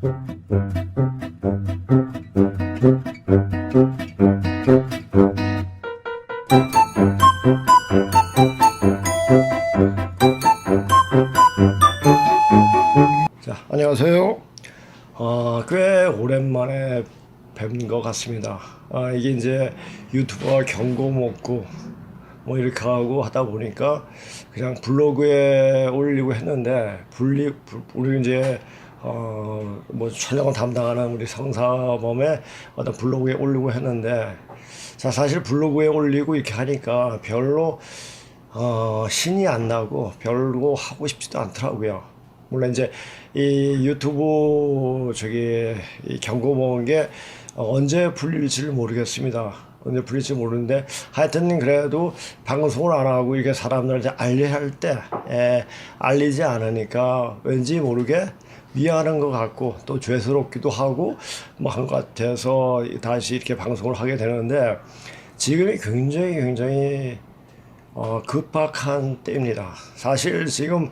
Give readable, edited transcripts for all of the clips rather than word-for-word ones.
자, 안녕하세요. 꽤 오랜만에 뵌 것 같습니다. 이게 이제 유튜버가 경고 먹고 뭐 이렇게 하고 하다 보니까 그냥 블로그에 올리고 했는데 우리 이제 뭐 촬영을 담당하는 우리 성사범의 어떤 블로그에 올리고 했는데, 자, 사실 블로그에 올리고 이렇게 하니까 별로 신이 안 나고 별로 하고 싶지도 않더라고요. 물론 이제 이 유튜브 이 경고 먹은 게 언제 풀릴지를 모르겠습니다. 언제 풀릴지 모르는데, 하여튼 그래도 방송을 안 하고 이렇게 사람들한테 알려야 할 때 알리지 않으니까 왠지 모르게 미안한 것 같고 또 죄스럽기도 하고 뭐 한 것 같아서 다시 이렇게 방송을 하게 되는데, 지금이 굉장히 급박한 때입니다. 사실 지금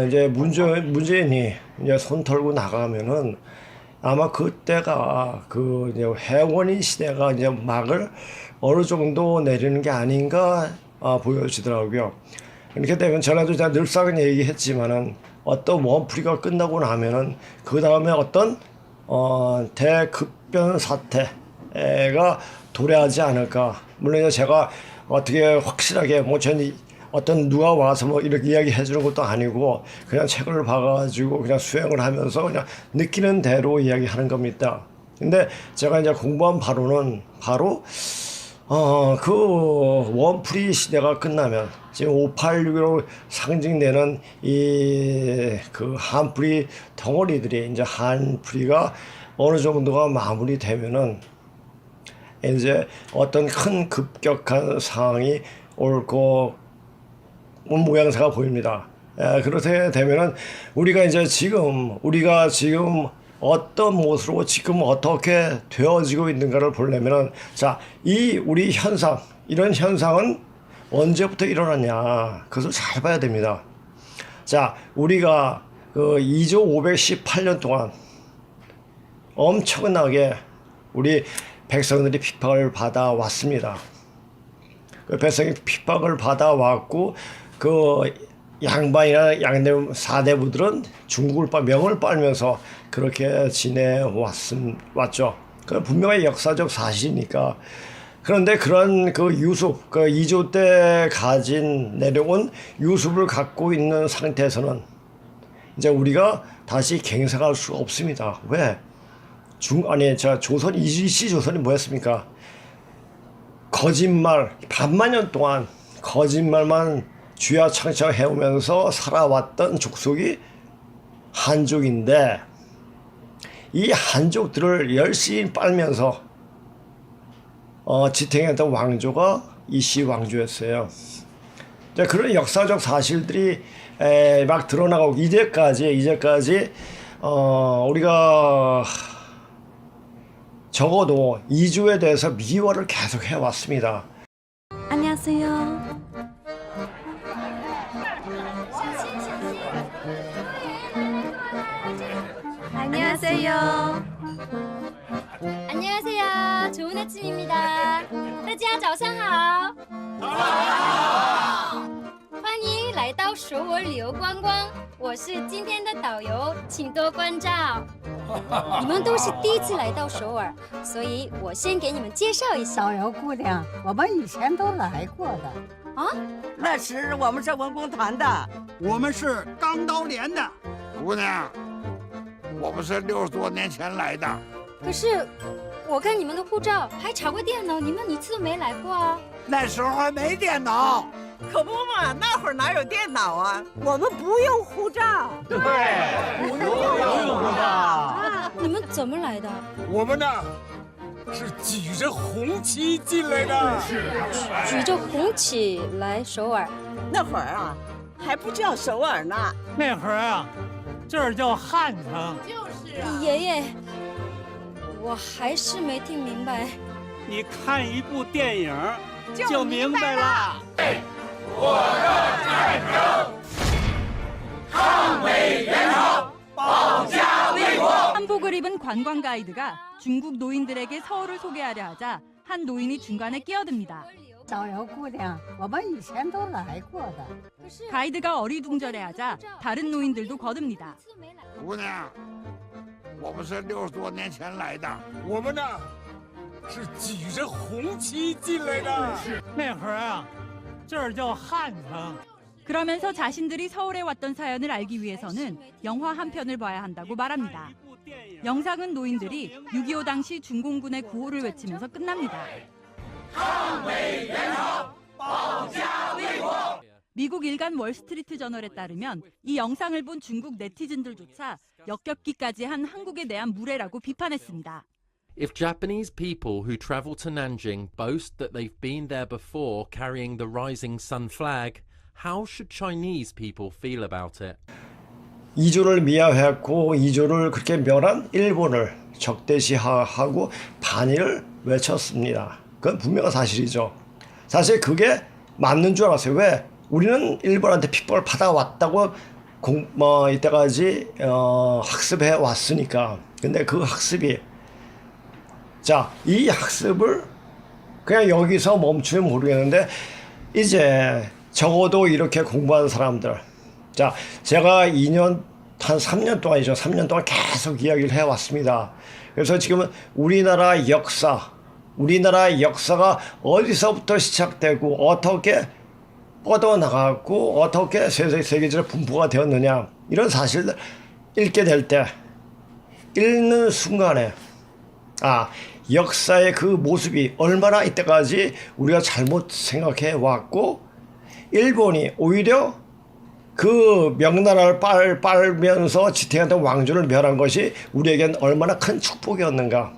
이제 문재인이 이제 손 털고 나가면은 아마 그때가 그 이제 해원인 시대가 이제 막을 어느 정도 내리는 게 아닌가 보여지더라고요. 이렇게 되면 전에도 제가 늘상 얘기했지만은 어떤 원풀이가 끝나고 나면은 그 다음에 어떤 대급변 사태가 도래하지 않을까. 물론 제가 어떻게 확실하게 뭐 전 어떤 누가 와서 뭐 이렇게 이야기해 주는 것도 아니고 그냥 책을 봐가지고 그냥 수행을 하면서 그냥 느끼는 대로 이야기하는 겁니다. 근데 제가 이제 공부한 바로는 바로 그 원풀이 시대가 끝나면 지금 586으로 상징되는 이 그 한풀이 덩어리들이 이제 한풀이가 어느 정도가 마무리되면은 이제 어떤 큰 급격한 상황이 올 거 모양새가 보입니다. 그렇게 되면은 우리가 지금 어떤 모습으로 지금 어떻게 되어지고 있는가를 보려면은, 자, 이 우리 현상, 이런 현상은 언제부터 일어났냐, 그것을 잘 봐야 됩니다. 자, 우리가 그 2조 518년 동안 엄청나게 우리 백성들이 핍박을 받아 왔습니다. 그 백성이 핍박을 받아 왔고, 그 양반이나 양대 사대부들은 중국을 명을 빨면서 그렇게 왔죠. 그 분명히 역사적 사실이니까. 그런데 그런 그 유습, 그 2조 때 내려온 유습을 갖고 있는 상태에서는 이제 우리가 다시 갱생할 수 없습니다. 왜? 조선, 이시 조선이 뭐였습니까? 거짓말, 반만년 동안 거짓말만 쥐야창창 해오면서 살아왔던 족속이 한족인데, 이 한족들을 열심히 빨면서 지탱했던 왕조가 이시 왕조였어요. 그런 역사적 사실들이 막 드러나고 이제까지 우리가 적어도 이주에 대해서 미화를 계속 해왔습니다. 안녕하세요. 안녕하세요. 안녕하세요. 좋은 아침입니다. 大家早上好。欢迎来到首尔旅游观光，我是今天的导游，请多关照。你们都是第一次来到首尔，所以我先给你们介绍一下。导游姑娘，我们以前都来过的。啊？那时我们是文工团的，我们是钢刀连的。姑娘，我们是60多年前来的。可是我看你们的护照还查过电脑，你们一次都没来过啊。那时候还没电脑。可不嘛，那会儿哪有电脑啊？我们不用护照。对，不用护照。你们怎么来的？我们呢，是举着红旗进来的。举着红旗来首尔。那会儿啊，还不叫首尔呢。那会儿啊，这儿叫汉城。就是啊。爷爷，我还是没听明白。你看一部电影就明白了。火热战争，抗美援朝，保家卫国。 한복을 입은 관광 가이드가 중국 노인들에게 서울을 소개하려 하자 한 노인이 중간에 끼어듭니다. 导游姑娘，我们以前都来过的。 가이드가 어리둥절해하자 다른 노인들도 거듭니다. 姑娘，我们是60多年前来的。我们呢是举着红旗进来的。那会儿啊，这儿叫汉城。 그러면서 자신들이 서울에 왔던 사연을 알기 위해서는 영화 한 편을 봐야 한다고 말합니다. 영상은 노인들이 6.25 당시 중공군의 구호를 외치면서 끝납니다. 미국 일간 월스트리트 저널에 따르면 이 영상을 본 중국 네티즌들조차 역겹기까지 한 한국에 대한 무례라고 비판했습니다. If Japanese people who travel to Nanjing boast that they've been there before carrying the rising sun flag, how should Chinese people feel about it? 이조를 미화했고 이조를 그렇게 멸한 일본을 적대시하고 반일을 외쳤습니다. 그건 분명한 사실이죠. 사실 그게 맞는 줄 알았어요. 왜? 우리는 일본한테 핍박을 받아왔다고 이때까지 학습해 왔으니까. 근데 그 학습이 자, 이 학습을 그냥 여기서 멈추면 모르겠는데 이제 적어도 이렇게 공부한 사람들 자, 제가 2년 한 3년 동안이죠. 3년 동안 계속 이야기를 해왔습니다. 그래서 지금은 우리나라 역사가 어디서부터 시작되고 어떻게 뻗어나갔고 어떻게 세계적으로 분포가 되었느냐 이런 사실을 읽게 될 때 읽는 순간에 역사의 그 모습이 얼마나 이때까지 우리가 잘못 생각해 왔고 일본이 오히려 그 명나라를 빨면서 지탱했던 왕조를 멸한 것이 우리에겐 얼마나 큰 축복이었는가를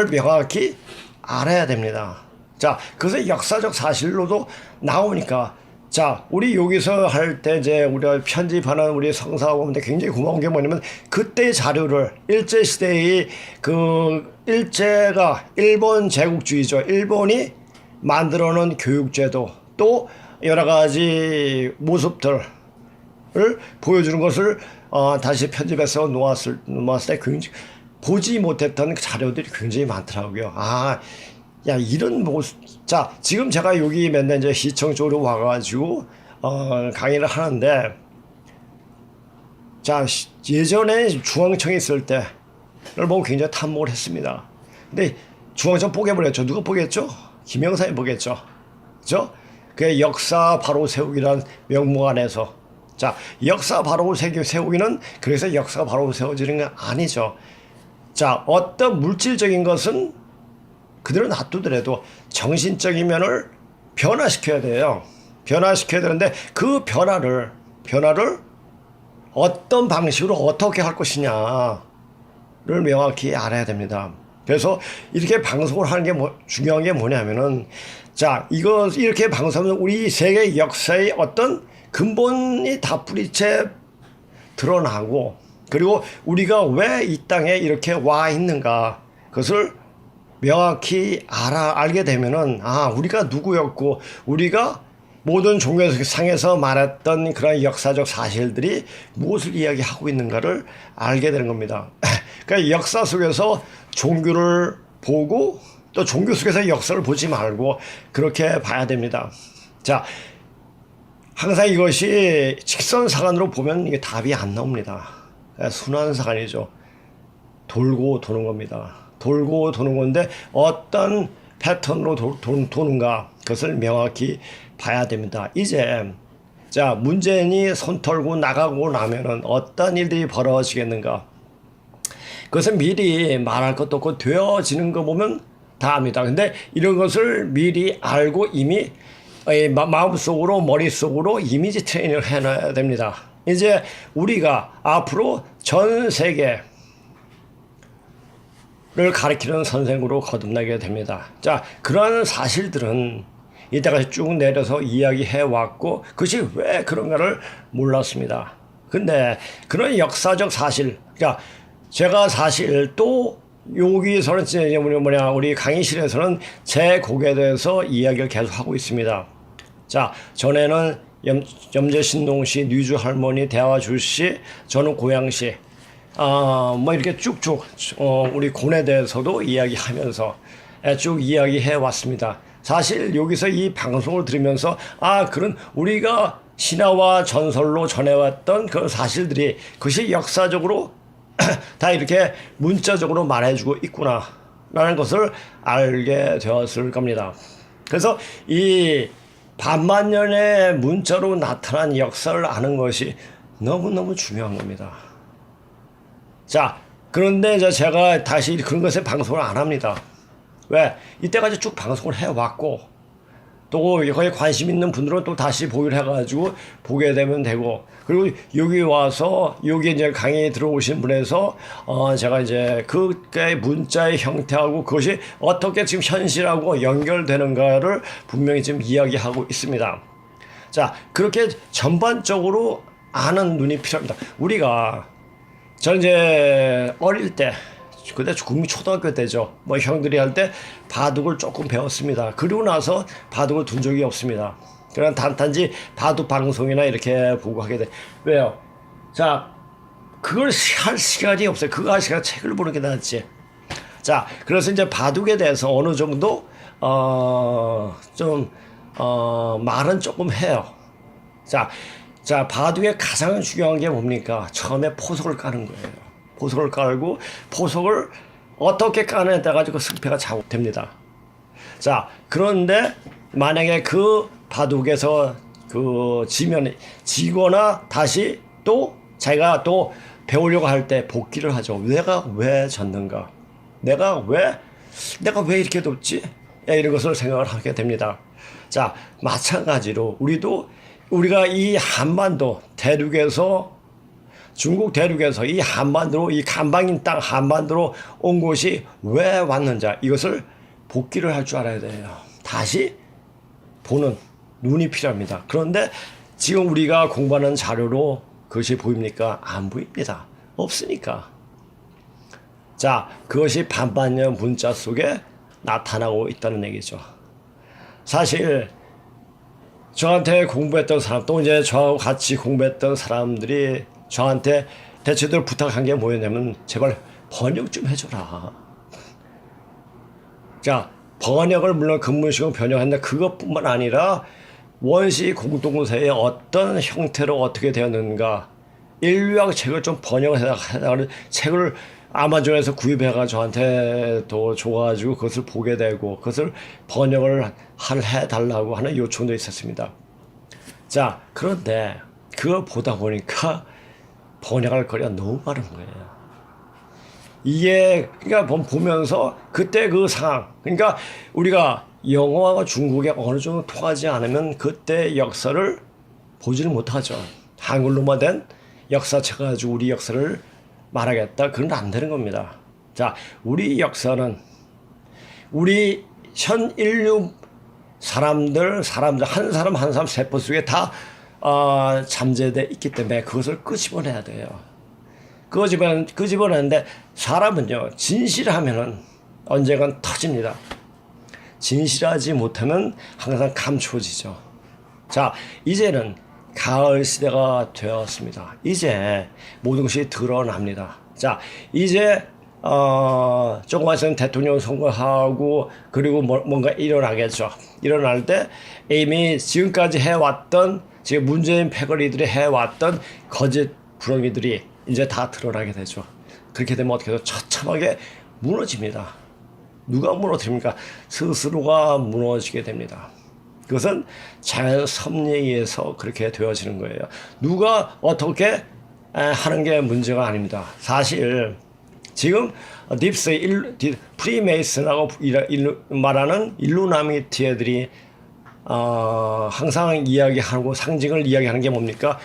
명확히 알아야 됩니다. 자, 그것은 역사적 사실로도 나오니까 자, 우리 여기서 할 때 이제 우리가 편집하는 우리 성사하고인데 굉장히 고마운 게 뭐냐면 그때 자료를 일제시대의 그 일제가 일본 제국주의죠. 일본이 만들어 놓은 교육제도 또 여러 가지 모습들을 보여주는 것을 다시 편집해서 놓았을 때 굉장히 보지 못했던 자료들이 굉장히 많더라고요. 야, 이런 모습. 자, 지금 제가 여기 맨날 이제 시청 쪽으로 와가지고, 강의를 하는데, 자, 예전에 중앙청에 있을 때를 보고 굉장히 탐목을 했습니다. 근데 중앙청 뽀개버렸죠. 누가 뽀겠죠? 김영삼이 뽀겠죠. 그죠? 그 역사 바로 세우기란 명목 안에서. 자, 역사 바로 세우기는 그래서 역사가 바로 세워지는 건 아니죠. 자, 어떤 물질적인 것은 그대로 놔두더라도 정신적인 면을 변화시켜야 돼요. 변화시켜야 되는데 그 변화를 어떤 방식으로 어떻게 할 것이냐를 명확히 알아야 됩니다. 그래서 이렇게 방송을 하는 게 중요한 게 뭐냐면은 자, 이거 이렇게 방송하면 우리 세계 역사의 어떤 근본이 다 뿌리채 드러나고 그리고 우리가 왜 이 땅에 이렇게 와 있는가 그것을 명확히 알게 되면은 우리가 누구였고 우리가 모든 종교상에서 말했던 그런 역사적 사실들이 무엇을 이야기하고 있는가를 알게 되는 겁니다. 그러니까 역사 속에서 종교를 보고 또 종교 속에서 역사를 보지 말고 그렇게 봐야 됩니다. 자, 항상 이것이 직선사관으로 보면 이게 답이 안 나옵니다. 순환사관이죠. 돌고 도는 겁니다. 돌고 도는 건데 어떤 패턴으로 도는가 그것을 명확히 봐야 됩니다. 이제 자, 문재인이 손 털고 나가고 나면은 어떤 일들이 벌어지겠는가 그것은 미리 말할 것도 없고 되어지는 거 보면 다 압니다. 근데 이런 것을 미리 알고 이미 마음속으로 머릿속으로 이미지 트레이닝을 해놔야 됩니다. 이제 우리가 앞으로 전 세계 를 가리키는 선생으로 거듭나게 됩니다. 자, 그러한 사실들은 이때까지 쭉 내려서 이야기해 왔고 그것이 왜 그런가를 몰랐습니다. 근데 그런 역사적 사실, 그러니까 제가 사실 또 여기서는 우리 강의실에서는 제 곡에 대해서 이야기를 계속 하고 있습니다. 자, 전에는 염제신동시, 뉘주 할머니, 대화줄시, 저는 고양시 뭐 이렇게 쭉쭉 우리 군에 대해서도 이야기하면서 쭉 이야기해 왔습니다. 사실 여기서 이 방송을 들으면서 그런 우리가 신화와 전설로 전해왔던 그 사실들이 그것이 역사적으로 다 이렇게 문자적으로 말해주고 있구나 라는 것을 알게 되었을 겁니다. 그래서 이 반만년의 문자로 나타난 역사를 아는 것이 너무너무 중요한 겁니다. 자, 그런데 이제 제가 다시 그런 것에 방송을 안 합니다. 왜? 이때까지 쭉 방송을 해왔고 또 거기에 관심 있는 분들은 또 다시 보기를 해가지고 보게 되면 되고, 그리고 여기 와서 여기 이제 강의에 들어오신 분에서 제가 이제 그의 문자의 형태하고 그것이 어떻게 지금 현실하고 연결되는가를 분명히 지금 이야기하고 있습니다. 자, 그렇게 전반적으로 아는 눈이 필요합니다. 우리가 저는 이제 어릴 때 그때 국민 초등학교 때죠. 뭐 형들이 할 때 바둑을 조금 배웠습니다. 그리고 나서 바둑을 둔 적이 없습니다. 그냥 단지 바둑 방송이나 이렇게 보고 하게 돼. 왜요? 자, 그걸 할 시간이 없어요. 그거 할 시간 책을 보는 게 낫지. 자, 그래서 이제 바둑에 대해서 어느 정도 말은 조금 해요. 자, 바둑의 가장 중요한 게 뭡니까? 처음에 포석을 까는 거예요. 포석을 깔고 포석을 어떻게 까느냐에 따라 가지고 승패가 좌우됩니다. 자, 그런데 만약에 그 바둑에서 지거나 다시 또 자기가 또 배우려고 할 때 복귀를 하죠. 내가 왜 졌는가? 내가 왜 이렇게 뒀지? 이런 것을 생각을 하게 됩니다. 자, 마찬가지로 우리가 이 한반도 대륙에서 중국 대륙에서 이 한반도로 이 간방인 땅 한반도로 온 곳이 왜 왔는지 이것을 복귀를 할 줄 알아야 돼요. 다시 보는 눈이 필요합니다. 그런데 지금 우리가 공부하는 자료로 그것이 보입니까? 안 보입니다. 없으니까. 자, 그것이 반반년 문자 속에 나타나고 있다는 얘기죠. 사실 저한테 공부했던 사람, 또 이제 저하고 같이 공부했던 사람들이 저한테 대체로 부탁한 게 뭐였냐면 제발 번역 좀 해줘라. 자, 번역을 물론 근문식으로 번역한다. 그것뿐만 아니라 원시 공동체의 어떤 형태로 어떻게 되었는가, 인류학 책을 좀 번역해달라는 책을 아마존에서 구입해가 저한테 또 줘가지고 그것을 보게 되고 그것을 번역을 해달라고 하는 요청도 있었습니다. 자, 그런데 그걸 보다 보니까 번역할 거리가 너무 많은 거예요. 이게 그러니까 보면서 그때 그 상황, 그러니까 우리가 영어와 중국에 어느 정도 통하지 않으면 그때 역사를 보지를 못하죠. 한글로만 된 역사책을 가지고 우리 역사를 말하겠다, 그건 안 되는 겁니다. 자, 우리 역사는 우리 현 인류 사람들 한 사람 한 사람 세포 속에 다 잠재되어 있기 때문에 그것을 끄집어내야 돼요. 끄집어내는데 사람은요, 진실하면은 언젠간 터집니다. 진실하지 못하면 항상 감추어지죠. 자, 이제는 가을 시대가 되었습니다. 이제 모든 것이 드러납니다. 자, 이제 조금만 있으면 대통령 선거하고 그리고 뭔가 일어나겠죠. 일어날 때 이미 지금까지 해왔던, 지금 문재인 패거리들이 해왔던 거짓 부렁이들이 이제 다 드러나게 되죠. 그렇게 되면 어떻게 해서 처참하게 무너집니다. 누가 무너뜨립니까? 스스로가 무너지게 됩니다. 그것은 자연 섭리에 의해서 그렇게 되어지는 거예요. 누가 어떻게 하는 게 문제가 아닙니다. 사실 지금 프리메이슨하고 말하는 일루미나티 애들이 항상 이야기하고 상징을 이야기하는 게 뭡니까?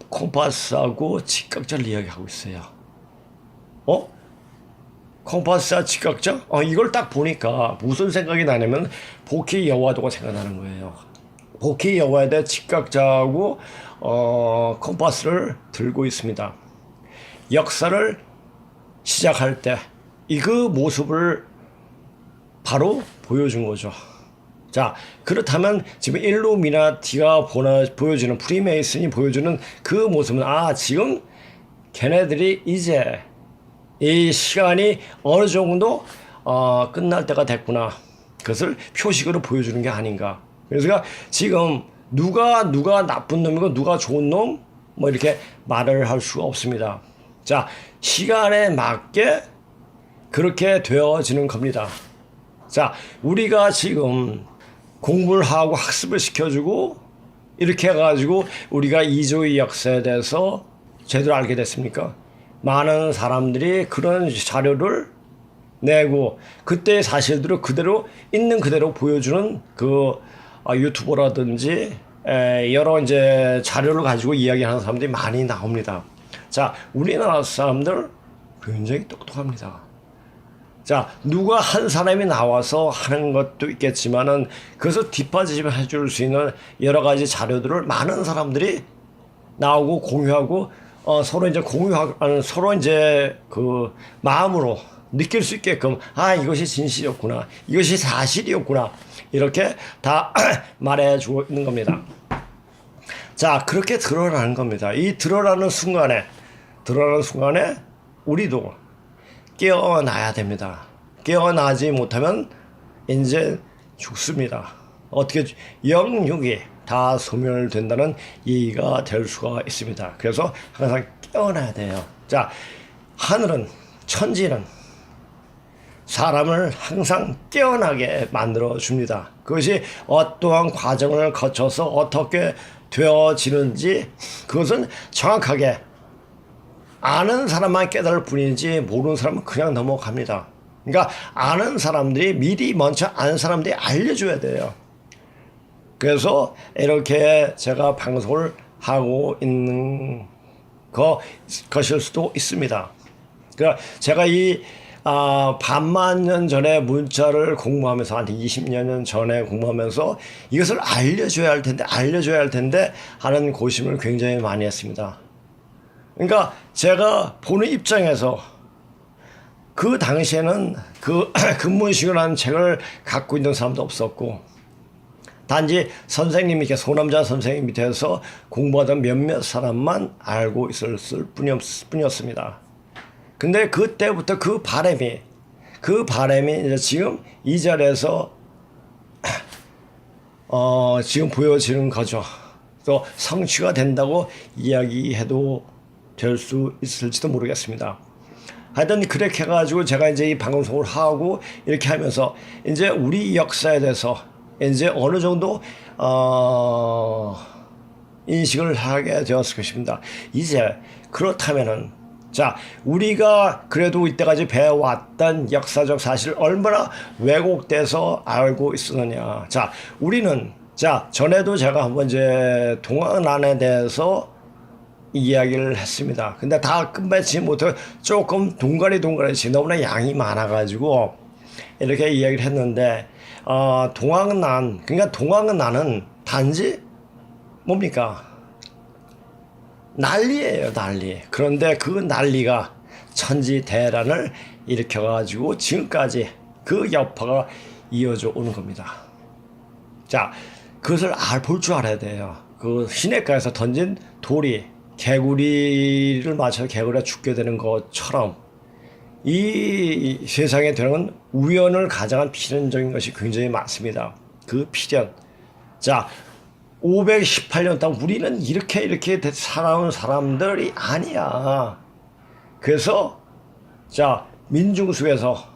콤파스하고 직각자를 이야기하고 있어요. 콤파스와 직각자? 이걸 딱 보니까 무슨 생각이 나냐면 복희 여와도가 생각나는 거예요. 복희 여와도의 직각자하고 콤파스를 들고 있습니다. 역사를 시작할 때 그 모습을 바로 보여준 거죠. 자, 그렇다면 지금 일루미나티가 보여주는, 프리메이슨이 보여주는 그 모습은 지금 걔네들이 이제 이 시간이 어느 정도 끝날 때가 됐구나. 그것을 표식으로 보여주는 게 아닌가. 그래서 지금 누가 나쁜 놈이고 누가 좋은 놈 뭐 이렇게 말을 할 수가 없습니다. 자, 시간에 맞게 그렇게 되어지는 겁니다. 자, 우리가 지금 공부를 하고 학습을 시켜주고 이렇게 해가지고 우리가 이조의 역사에 대해서 제대로 알게 됐습니까? 많은 사람들이 그런 자료를 내고 그때의 사실들을 그대로 있는 그대로 보여주는 그 유튜버라든지 여러 이제 자료를 가지고 이야기하는 사람들이 많이 나옵니다. 자, 우리나라 사람들 굉장히 똑똑합니다. 자, 누가 한 사람이 나와서 하는 것도 있겠지만은 그것을 뒷받침 해줄 수 있는 여러 가지 자료들을 많은 사람들이 나오고 공유하고 서로 이제 공유하고 서로 이제 그 마음으로 느낄 수 있게끔 이것이 진실이었구나, 이것이 사실이었구나 이렇게 다 말해주고 있는 겁니다. 자, 그렇게 드러나는 겁니다. 이 드러나는 순간에 우리도 깨어나야 됩니다. 깨어나지 못하면 이제 죽습니다. 어떻게 영육이 다 소멸된다는 얘기가 될 수가 있습니다. 그래서 항상 깨어나야 돼요. 자, 하늘은 천지는 사람을 항상 깨어나게 만들어 줍니다. 그것이 어떠한 과정을 거쳐서 어떻게 되어지는지 그것은 정확하게 아는 사람만 깨달을 뿐이지 모르는 사람은 그냥 넘어갑니다. 그러니까 아는 사람들이 미리 먼저 아는 사람들이 알려줘야 돼요. 그래서 이렇게 제가 방송을 하고 있는 것일 수도 있습니다. 그러니까 제가 이 반만 년 전에 문자를 공부하면서 한 20여 년 전에 공부하면서 이것을 알려줘야 할 텐데 하는 고심을 굉장히 많이 했습니다. 그러니까 제가 보는 입장에서 그 당시에는 그 근문식이라는 책을 갖고 있는 사람도 없었고 단지 선생님이 이렇게 소남자 선생님 밑에서 공부하던 몇몇 사람만 알고 있었을 뿐이었습니다. 근데 그때부터 그 바람이 이제 지금 이 자리에서 지금 보여지는 거죠. 또 성취가 된다고 이야기해도 될 수 있을지도 모르겠습니다. 하여튼 그렇게 해가지고 제가 이제 이 방송을 하고 이렇게 하면서 이제 우리 역사에 대해서 이제 어느 정도 인식을 하게 되었을 것입니다. 이제 그렇다면은 자, 우리가 그래도 이때까지 배워왔던 역사적 사실을 얼마나 왜곡돼서 알고 있었느냐. 자, 우리는 전에도 제가 한번 이제 동학난에 대해서 이야기를 했습니다. 근데 다 끝맺지 못하고 조금 동가리 너무나 양이 많아가지고 이렇게 이야기를 했는데 동학난, 그러니까 동학난은 단지 뭡니까? 난리예요, 난리. 그런데 그 난리가 천지대란을 일으켜가지고 지금까지 그 여파가 이어져 오는 겁니다. 자, 그것을 볼 줄 알아야 돼요. 그 시냇가에서 던진 돌이 개구리를 맞춰서 개구리가 죽게 되는 것처럼 이 세상에 되는 우연을 가장한 필연적인 것이 굉장히 많습니다. 그 필연. 자, 518년 동안 우리는 이렇게 살아온 사람들이 아니야. 그래서 자, 민중수에서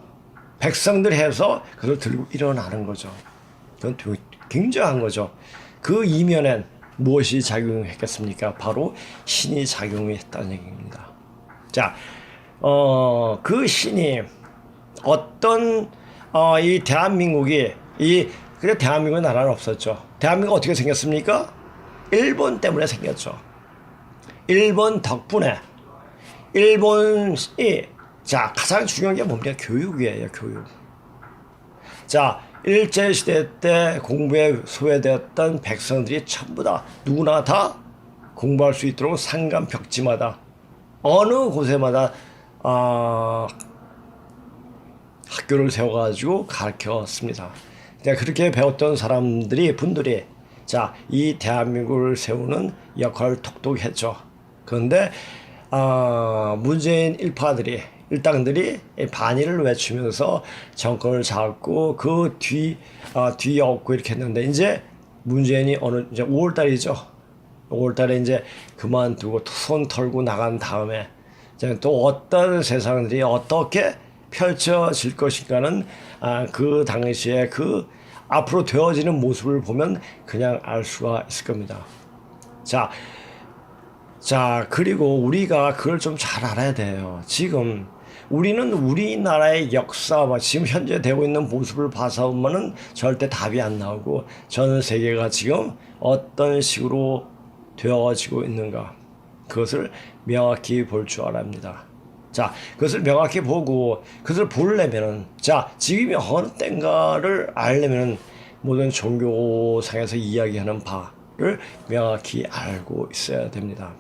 백성들 해서 그걸 들고 일어나는 거죠. 그건 굉장한 거죠. 그 이면엔 무엇이 작용했겠습니까? 바로 신이 작용했다는 얘기입니다. 자, 그 신이 어떤 이 대한민국이 그래 대한민국의 나라는 없었죠. 대한민국 어떻게 생겼습니까? 일본 때문에 생겼죠. 일본 덕분에 일본이 가장 중요한 게 뭡니까? 교육이에요, 교육. 자, 일제시대 때 공부에 소외되었던 백성들이 전부 다 누구나 다 공부할 수 있도록 산간 벽지마다 어느 곳에마다 학교를 세워가지고 가르쳤습니다. 그렇게 배웠던 분들이 이 대한민국을 세우는 역할을 톡톡히 했죠. 그런데 문재인 일당들이 반일을 외치면서 정권을 잡고 그 뒤에 없고 이렇게 했는데 이제 문재인이 이제 5월달이죠. 5월달에 이제 그만두고 손 털고 나간 다음에 이제 또 어떤 세상들이 어떻게 펼쳐질 것인가는 그 당시에 그 앞으로 되어지는 모습을 보면 그냥 알 수가 있을 겁니다. 자, 그리고 우리가 그걸 좀 잘 알아야 돼요. 지금 우리는 우리나라의 역사, 지금 현재 되고 있는 모습을 봐서만은 절대 답이 안 나오고 전 세계가 지금 어떤 식으로 되어지고 있는가 그것을 명확히 볼 줄 알아야 합니다. 자, 그것을 명확히 보고 그것을 보려면은 지금이 어느 때인가를 알려면은 모든 종교상에서 이야기하는 바를 명확히 알고 있어야 됩니다.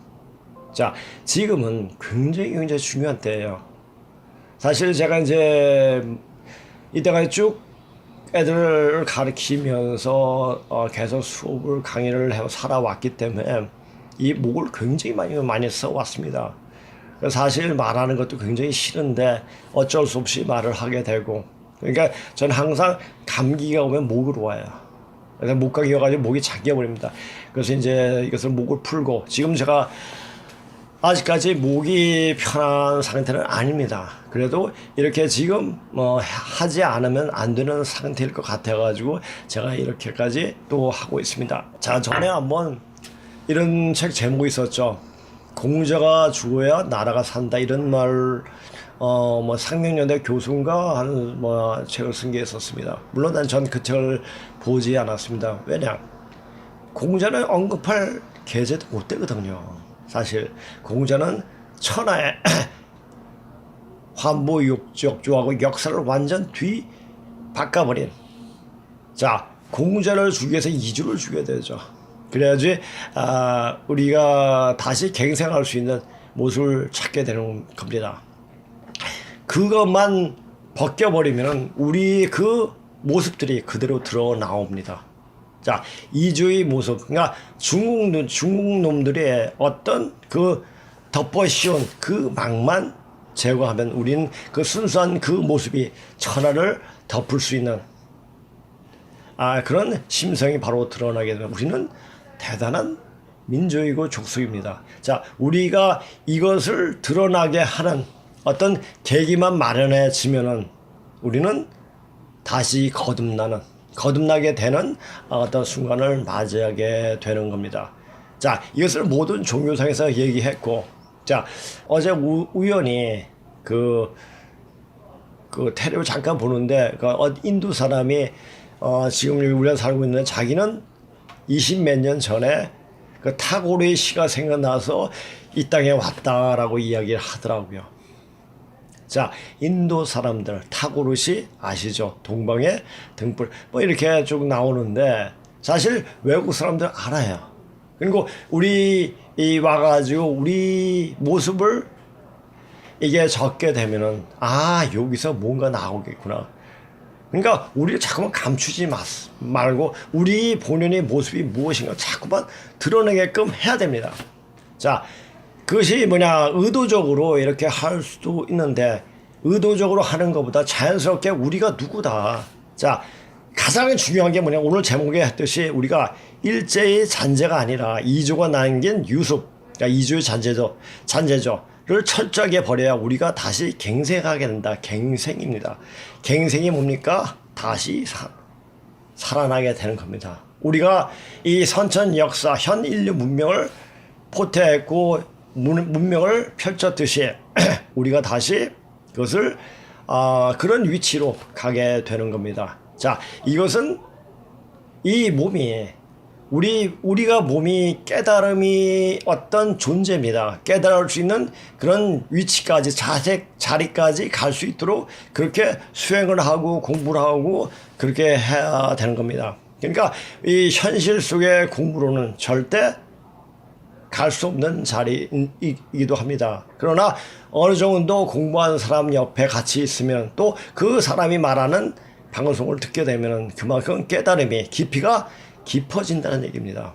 자, 지금은 굉장히 중요한 때예요. 사실 제가 이제 이때까지 쭉 애들을 가르치면서 계속 수업을 강의를 해 살아왔기 때문에 이 목을 굉장히 많이 써왔습니다. 사실 말하는 것도 굉장히 싫은데 어쩔 수 없이 말을 하게 되고 그러니까 저는 항상 감기가 오면 목으로 와요. 그래서 목감기 와가지고 목이 잠겨버립니다. 그래서 이제 이것을 목을 풀고 지금 제가 아직까지 목이 편한 상태는 아닙니다. 그래도 이렇게 지금 하지 않으면 안 되는 상태일 것 같아가지고 제가 이렇게까지 또 하고 있습니다. 자, 전에 한번 이런 책 제목이 있었죠. 공자가 죽어야 나라가 산다 이런 말 상명여대 교수인가 하는 책을 쓴 게 있었습니다. 물론 전 그 책을 보지 않았습니다. 왜냐? 공자는 언급할 계제도 못 되거든요. 사실 공자는 천하의 환보역조하고 역사를 완전 바꿔버린 공자를 죽이기 위해서 이주를 죽여야 되죠. 그래야지 우리가 다시 갱생할 수 있는 모습을 찾게 되는 겁니다. 그것만 벗겨버리면 우리 그 모습들이 그대로 드러나옵니다. 이주의 모습, 그러니까 중국 놈들의 어떤 그 덮어씌운 그 망만 제거하면 우리는 그 순수한 그 모습이 천하를 덮을 수 있는 그런 심성이 바로 드러나게 되면 우리는 대단한 민족이고 족속입니다. 우리가 이것을 드러나게 하는 어떤 계기만 마련해지면은 우리는 다시 거듭나게 되는 어떤 순간을 맞이하게 되는 겁니다. 이것을 모든 종교상에서 얘기했고, 어제 우연히 그 테레비를 잠깐 보는데, 인도 사람이, 지금 우리가 살고 있는데 자기는 20몇 년 전에 그 타고르의 시가 생각나서 이 땅에 왔다라고 이야기를 하더라고요. 인도 사람들 타고르시 아시죠? 동방의 등불 이렇게 쭉 나오는데 사실 외국 사람들 알아요. 그리고 우리 와가지고 우리 모습을 이게 적게 되면은 여기서 뭔가 나오겠구나. 그러니까 우리를 자꾸만 감추지 말고 우리 본연의 모습이 무엇인가 자꾸만 드러내게끔 해야 됩니다. 그것이 의도적으로 이렇게 할 수도 있는데 의도적으로 하는 것보다 자연스럽게 우리가 누구다. 가장 중요한 게 오늘 제목에 했듯이 우리가 일제의 잔재가 아니라 이조가 남긴 유습, 이조의 잔재를 철저하게 버려야 우리가 다시 갱생하게 된다. 갱생입니다. 갱생이 뭡니까? 다시 살아나게 되는 겁니다. 우리가 이 선천 역사, 현 인류 문명을 포태했고 문명을 펼쳤듯이 우리가 다시 그것을 그런 위치로 가게 되는 겁니다. 이것은 이 몸이 우리가 몸이 깨달음이 어떤 존재입니다. 깨달을 수 있는 그런 위치까지 자리까지 갈 수 있도록 그렇게 수행을 하고 공부를 하고 그렇게 해야 되는 겁니다. 그러니까 이 현실 속의 공부로는 절대 갈 수 없는 자리이기도 합니다. 그러나 어느 정도 공부한 사람 옆에 같이 있으면 또 그 사람이 말하는 방송을 듣게 되면 그만큼 깨달음이 깊이가 깊어진다는 얘기입니다.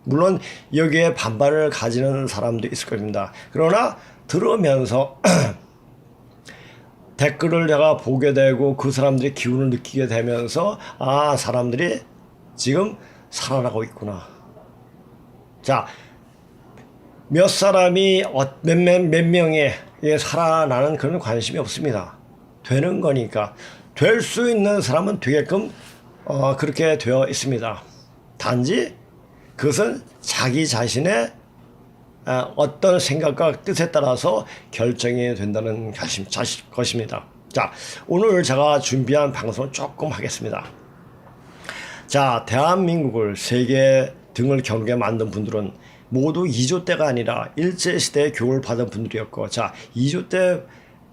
물론 여기에 반발을 가지는 사람도 있을 겁니다. 그러나 들으면서 댓글을 내가 보게 되고 그 사람들의 기운을 느끼게 되면서 아, 사람들이 지금 살아나고 있구나. 자, 몇 사람이 몇 명이 살아나는 그런 관심이 없습니다. 되는 거니까 될 수 있는 사람은 되게끔 그렇게 되어 있습니다. 단지 그것은 자기 자신의 어떤 생각과 뜻에 따라서 결정이 된다는 것입니다. 자, 오늘 제가 준비한 방송을 조금 하겠습니다. 자, 대한민국을 세계 등을 겨누게 만든 분들은 모두 2조 때가 아니라 일제시대에 교육을 받은 분들이었고, 자, 2조 때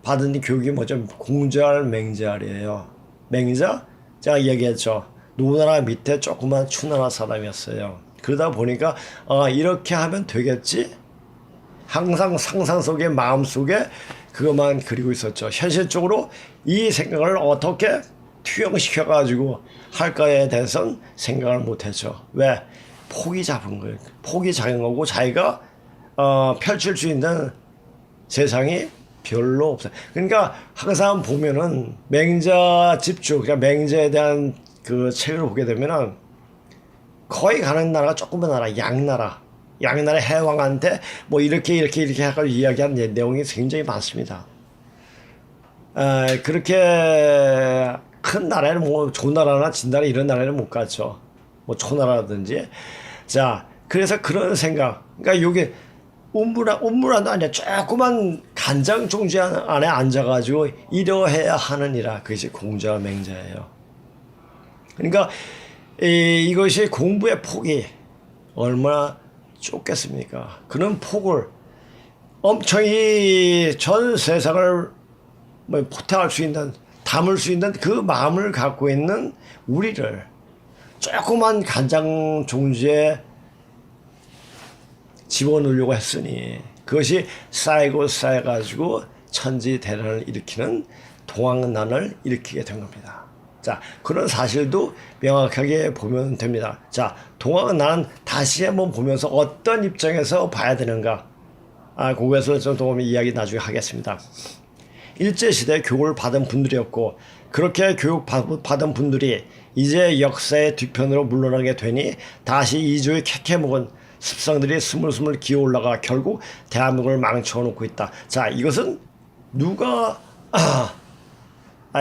받은 교육이 뭐죠? 공자알, 맹자알이에요. 맹자? 제가 얘기했죠. 노나라 밑에 조그만 추나라 사람이었어요. 그러다 보니까 이렇게 하면 되겠지? 항상 상상 속에 마음 속에 그것만 그리고 있었죠. 현실적으로 이 생각을 어떻게 투영시켜 가지고 할까에 대해서는 생각을 못했죠. 왜? 폭이 작은 거예요. 폭이 작은 거고 자기가 펼칠 수 있는 세상이 별로 없어요. 그러니까 항상 보면은 맹자 집주, 그러니까 맹자에 대한 그 책을 보게 되면은 거의 가는 나라가 조그만 나라, 양나라 해왕한테 뭐 이렇게 해가지고 이야기한 내용이 굉장히 많습니다. 그렇게 큰 나라에는 뭐 조나라나 진나라 이런 나라에는 못 갔죠. 뭐 초나라든지. 자, 그래서 그런 생각. 그러니까 여기 운무란도 아니라 조그만 간장 종지 안에 앉아가지고 이러해야 하느니라. 그것이 공자와 맹자예요. 그러니까 이것이 공부의 폭이 얼마나 좁겠습니까? 그런 폭을 엄청 이 전 세상을 포태할 수 있는, 담을 수 있는 그 마음을 갖고 있는 우리를 조그만 간장 종지에 집어넣으려고 했으니 그것이 쌓이고 쌓여가지고 천지대란을 일으키는 동학난을 일으키게 된 겁니다. 자, 그런 사실도 명확하게 보면 됩니다. 자, 동학난 다시 한번 보면서 어떤 입장에서 봐야 되는가? 그거에서 좀 이야기 나중에 하겠습니다. 일제시대 교육을 받은 분들이었고 그렇게 교육받은 분들이 이제 역사의 뒤편으로 물러나게 되니 다시 이조의 캐캐묵은 습성들이 스물스물 기어올라가 결국 대한민국을 망쳐놓고 있다. 자, 이것은 누가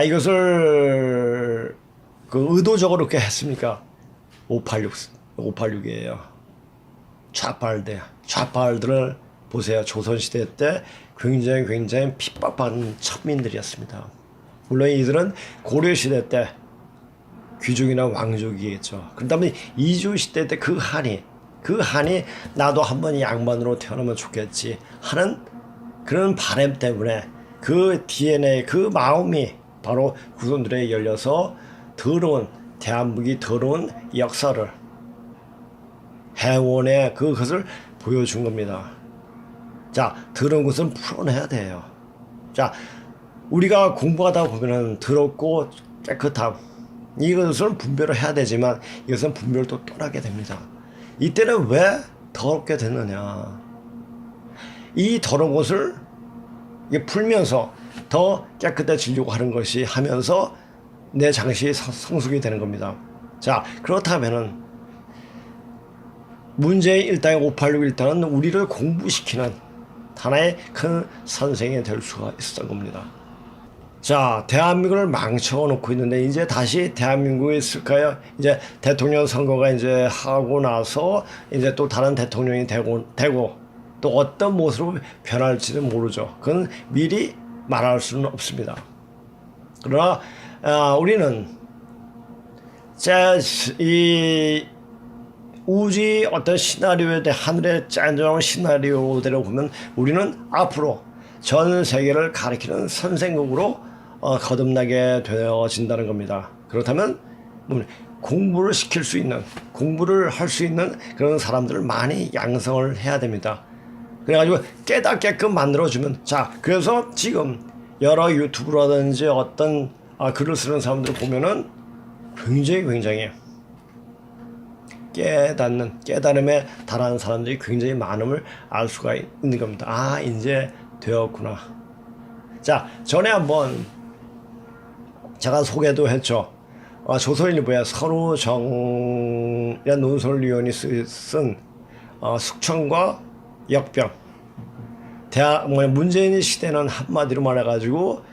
이것을 그 의도적으로 그렇게 했습니까? 586이에요. 좌빨들을 보세요. 조선시대 때 굉장히 핍박받는 천민들이었습니다. 물론 이들은 고려시대 때 귀족이나 왕족이겠죠. 그다음에 이조시대 때 그 한이 나도 한번 양반으로 태어나면 좋겠지 하는 그런 바람 때문에 그 DNA, 그 마음이 바로 후손들에 열려서 더러운 대한민국이 더러운 역사를 해원의 그것을 보여준 겁니다. 자, 더러운 것은 풀어내야 돼요. 자, 우리가 공부하다 보면은 더럽고 깨끗함 이것을 분별을 해야 되지만 이것은 분별도 떠나게 됩니다. 이때는 왜 더럽게 됐느냐? 이 더러운 것을 풀면서 더 깨끗해지려고 하는 것이 하면서 내 장식이 성숙이 되는 겁니다. 자, 그렇다면은 문재인 일당의 586 일당은 우리를 공부시키는 하나의 큰 선생이 될 수가 있었던 겁니다. 자, 대한민국을 망쳐놓고 있는데 이제 다시 대한민국이 있을까요? 이제 대통령 선거가 이제 하고 나서 이제 또 다른 대통령이 되고 또 어떤 모습으로 변할지는 모르죠. 그건 미리 말할 수는 없습니다. 그러나 우리는 이 우주의 어떤 시나리오에 대해 하늘의 짠정한 시나리오대로 보면 우리는 앞으로 전 세계를 가리키는 선생국으로 거듭나게 되어진다는 겁니다. 그렇다면 공부를 시킬 수 있는, 공부를 할 수 있는 그런 사람들을 많이 양성을 해야 됩니다. 그래가지고 깨닫게끔 만들어주면, 자, 그래서 지금 여러 유튜브라든지 어떤 글을 쓰는 사람들 보면은 굉장히 깨달음에 달하는 사람들이 굉장히 많음을 알 수가 있는 겁니다. 아, 이제 되었구나. 자, 전에 한번 제가 소개도 했죠. 조선일보에 선우정이라는 논설위원이 쓴 숙청과 역병. 문재인 시대는 한마디로 말해가지고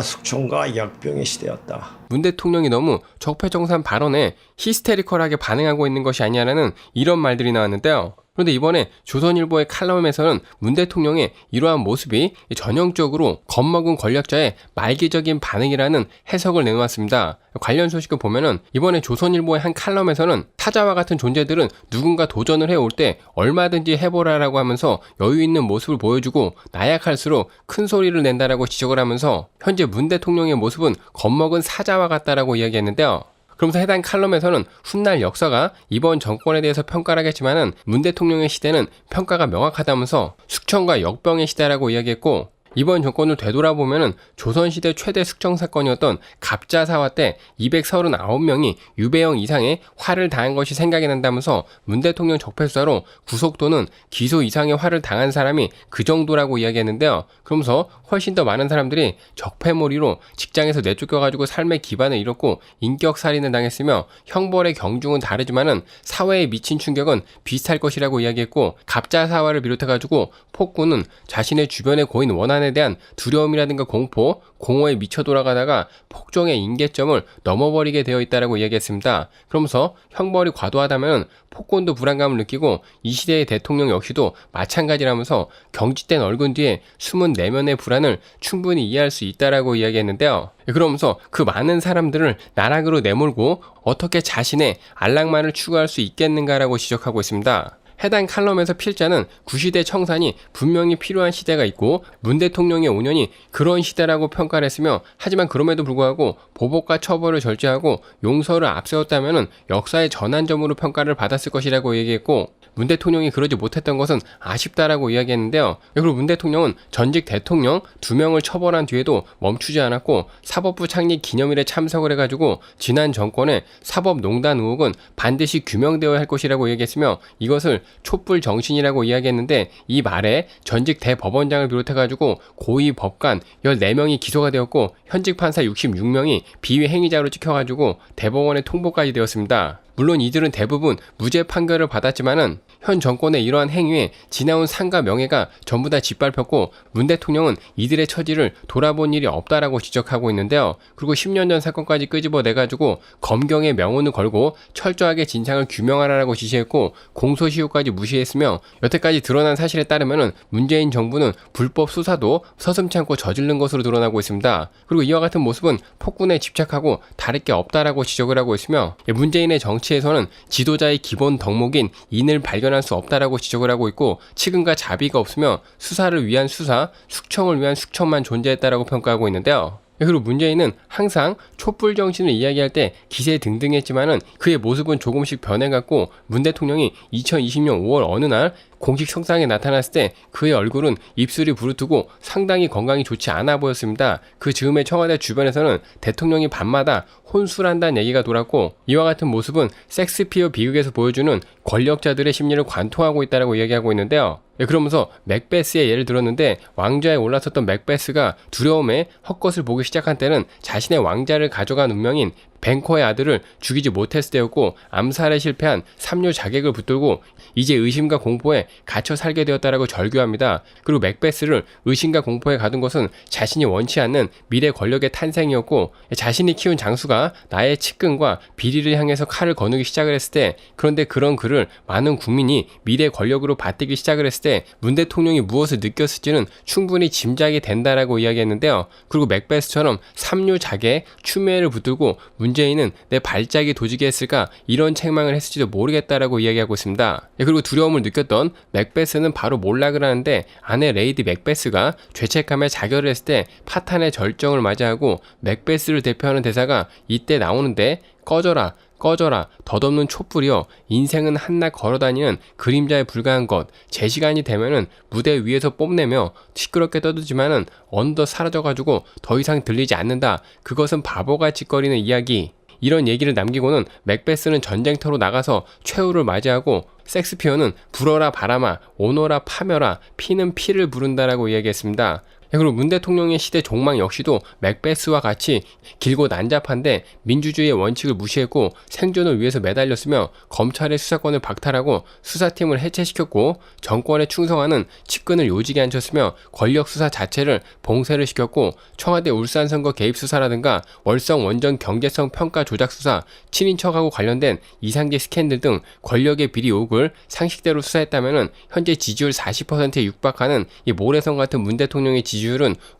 숙청과 역병의 시대였다. 문 대통령이 너무 적폐청산 발언에 히스테리컬하게 반응하고 있는 것이 아니냐라는 이런 말들이 나왔는데요. 그런데 이번에 조선일보의 칼럼에서는 문 대통령의 이러한 모습이 전형적으로 겁먹은 권력자의 말기적인 반응이라는 해석을 내놓았습니다. 관련 소식을 보면은 이번에 조선일보의 한 칼럼에서는 타자와 같은 존재들은 누군가 도전을 해올 때 얼마든지 해보라라고 하면서 여유 있는 모습을 보여주고 나약할수록 큰 소리를 낸다라고 지적을 하면서 현재 문 대통령의 모습은 겁먹은 사자와 같다라고 이야기했는데요. 그러면서 해당 칼럼에서는 훗날 역사가 이번 정권에 대해서 평가를 하겠지만은 문 대통령의 시대는 평가가 명확하다면서 숙청과 역병의 시대라고 이야기했고, 이번 정권을 되돌아보면은 조선시대 최대 숙청 사건이었던 갑자사화 때 239명이 유배형 이상의 화를 당한 것이 생각이 난다면서 문 대통령 적폐수사로 구속 또는 기소 이상의 화를 당한 사람이 그 정도라고 이야기했는데요. 그러면서 훨씬 더 많은 사람들이 적폐몰이로 직장에서 내쫓겨가지고 삶의 기반을 잃었고 인격살인을 당했으며 형벌의 경중은 다르지만은 사회에 미친 충격은 비슷할 것이라고 이야기했고, 갑자사화를 비롯해가지고 폭군은 자신의 주변에 고인 원한에 대한 두려움이라든가 공포, 공허에 미쳐 돌아가다가 폭정의 임계점을 넘어버리게 되어 있다라고 이야기했습니다. 그러면서 형벌이 과도하다면 폭군도 불안감을 느끼고 이 시대의 대통령 역시도 마찬가지라면서 경직된 얼굴 뒤에 숨은 내면의 불안을 충분히 이해할 수 있다라고 이야기했는데요. 그러면서 그 많은 사람들을 나락으로 내몰고 어떻게 자신의 안락만을 추구할 수 있겠는가라고 지적하고 있습니다. 해당 칼럼에서 필자는 구시대 청산이 분명히 필요한 시대가 있고 문 대통령의 5년이 그런 시대라고 평가를 했으며, 하지만 그럼에도 불구하고 보복과 처벌을 절제하고 용서를 앞세웠다면 역사의 전환점으로 평가를 받았을 것이라고 얘기했고, 문 대통령이 그러지 못했던 것은 아쉽다라고 이야기했는데요. 그리고 문 대통령은 전직 대통령 2명을 처벌한 뒤에도 멈추지 않았고 사법부 창립 기념일에 참석을 해가지고 지난 정권의 사법농단 의혹은 반드시 규명되어야 할 것이라고 얘기했으며, 이것을 촛불 정신이라고 이야기했는데, 이 말에 전직 대법원장을 비롯해가지고 고위 법관 14명이 기소가 되었고 현직 판사 66명이 비위 행위자로 찍혀가지고 대법원에 통보까지 되었습니다. 물론 이들은 대부분 무죄 판결을 받았지만은 현 정권의 이러한 행위에 지나온 상과 명예가 전부 다 짓밟혔고 문 대통령은 이들의 처지를 돌아본 일이 없다라고 지적하고 있는데요. 그리고 10년 전 사건까지 끄집어내가지고 검경의 명운을 걸고 철저하게 진상을 규명하라고 지시했고 공소시효까지 무시했으며, 여태까지 드러난 사실에 따르면 문재인 정부는 불법 수사도 서슴지 않고 저지른 것으로 드러나고 있습니다. 그리고 이와 같은 모습은 폭군에 집착하고 다를 게 없다라고 지적을 하고 있으며, 문재인의 정치에서는 지도자의 기본 덕목인 인을 발견할 수 없다라고 지적을 하고 있고, 측은과 자비가 없으며 수사를 위한 수사, 숙청을 위한 숙청만 존재했다라고 평가하고 있는데요. 그리고 문재인은 항상 촛불 정신을 이야기할 때 기세등등했지만은 그의 모습은 조금씩 변해갔고, 문 대통령이 2020년 5월 어느 날 공식 석상에 나타났을 때 그의 얼굴은 입술이 부르트고 상당히 건강이 좋지 않아 보였습니다. 그 즈음에 청와대 주변에서는 대통령이 밤마다 혼술한다는 얘기가 돌았고, 이와 같은 모습은 섹스피어 비극에서 보여주는 권력자들의 심리를 관통하고 있다고 이야기하고 있는데요. 그러면서 맥베스의 예를 들었는데, 왕좌에 올라섰던 맥베스가 두려움에 헛것을 보기 시작한 때는 자신의 왕자를 가져간 운명인 뱅커의 아들을 죽이지 못했을 때였고, 암살에 실패한 삼류 자객을 붙들고 이제 의심과 공포에 갇혀 살게 되었다라고 절규합니다. 그리고 맥베스를 의심과 공포에 가둔 것은 자신이 원치 않는 미래 권력의 탄생이었고, 자신이 키운 장수가 나의 측근과 비리를 향해서 칼을 거누기 시작을 했을 때, 그런데 그런 그를 많은 국민이 미래 권력으로 받들기 시작을 했을 때 문 대통령이 무엇을 느꼈을지는 충분히 짐작이 된다라고 이야기했는데요. 그리고 맥베스처럼 삼류 자객, 추미애를 붙들고 문재인은 내 발작이 도지게 했을까, 이런 책망을 했을지도 모르겠다라고 이야기하고 있습니다. 그리고 두려움을 느꼈던 맥베스는 바로 몰락을 하는데, 아내 레이디 맥베스가 죄책감에 자결을 했을 때 파탄의 절정을 맞이하고 맥베스를 대표하는 대사가 이때 나오는데, 꺼져라 꺼져라 덧없는 촛불이여, 인생은 한낱 걸어다니는 그림자에 불과한 것, 제 시간이 되면은 무대 위에서 뽐내며 시끄럽게 떠들지만은 어느덧 사라져가지고 더 이상 들리지 않는다. 그것은 바보같이 거리는 이야기. 이런 얘기를 남기고는 맥베스는 전쟁터로 나가서 최후를 맞이하고 섹스피어는 불어라 바람아 오너라 파멸아 피는 피를 부른다라고 이야기했습니다. 그리고 문 대통령의 시대 종말 역시도 맥베스와 같이 길고 난잡한데 민주주의의 원칙을 무시했고 생존을 위해서 매달렸으며 검찰의 수사권을 박탈하고 수사팀을 해체시켰고 정권에 충성하는 측근을 요직에 앉혔으며 권력 수사 자체를 봉쇄를 시켰고 청와대 울산선거 개입 수사라든가 월성 원전 경제성 평가 조작 수사, 친인척하고 관련된 이상계 스캔들 등 권력의 비리 의혹을 상식대로 수사했다면 현재 지지율 40%에 육박하는 이 모래성 같은 문 대통령의 지지율은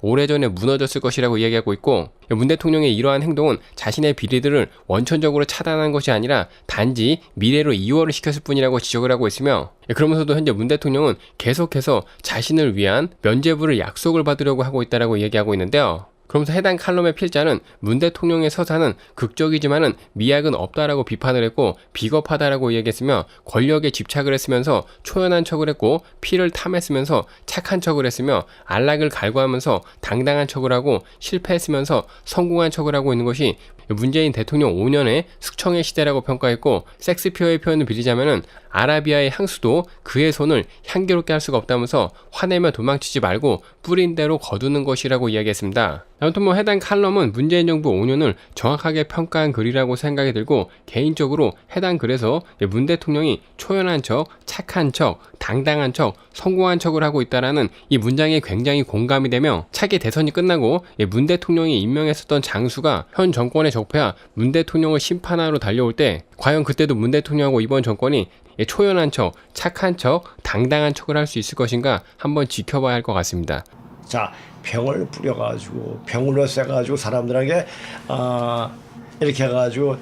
오래전에 무너졌을 것이라고 이야기하고 있고 문 대통령의 이러한 행동은 자신의 비리들을 원천적으로 차단한 것이 아니라 단지 미래로 이월을 시켰을 뿐이라고 지적을 하고 있으며 그러면서도 현재 문 대통령은 계속해서 자신을 위한 면죄부를 약속을 받으려고 하고 있다고 이야기하고 있는데요. 그러면서 해당 칼럼의 필자는 문 대통령의 서사는 극적이지만은 미학은 없다라고 비판을 했고 비겁하다라고 이야기했으며 권력에 집착을 했으면서 초연한 척을 했고 피를 탐했으면서 착한 척을 했으며 안락을 갈구하면서 당당한 척을 하고 실패했으면서 성공한 척을 하고 있는 것이 문재인 대통령 5년의 숙청의 시대라고 평가했고 섹스피어의 표현을 빌리자면은 아라비아의 향수도 그의 손을 향기롭게 할 수가 없다면서 화내며 도망치지 말고 뿌린 대로 거두는 것이라고 이야기했습니다. 아무튼 해당 칼럼은 문재인 정부 5년을 정확하게 평가한 글이라고 생각이 들고 개인적으로 해당 글에서 문 대통령이 초연한 척, 착한 척, 당당한 척, 성공한 척을 하고 있다라는 이 문장에 굉장히 공감이 되며 차기 대선이 끝나고 문 대통령이 임명했었던 장수가 현 정권의 적폐와 문 대통령을 심판하러 달려올 때 과연 그때도 문 대통령하고 이번 정권이 초연한 척, 착한 척, 당당한 척을 할 수 있을 것인가 한번 지켜봐야 할 것 같습니다. 자, 병을 뿌려가지고 병으로 쐬가지고 사람들에게 이렇게 해가지고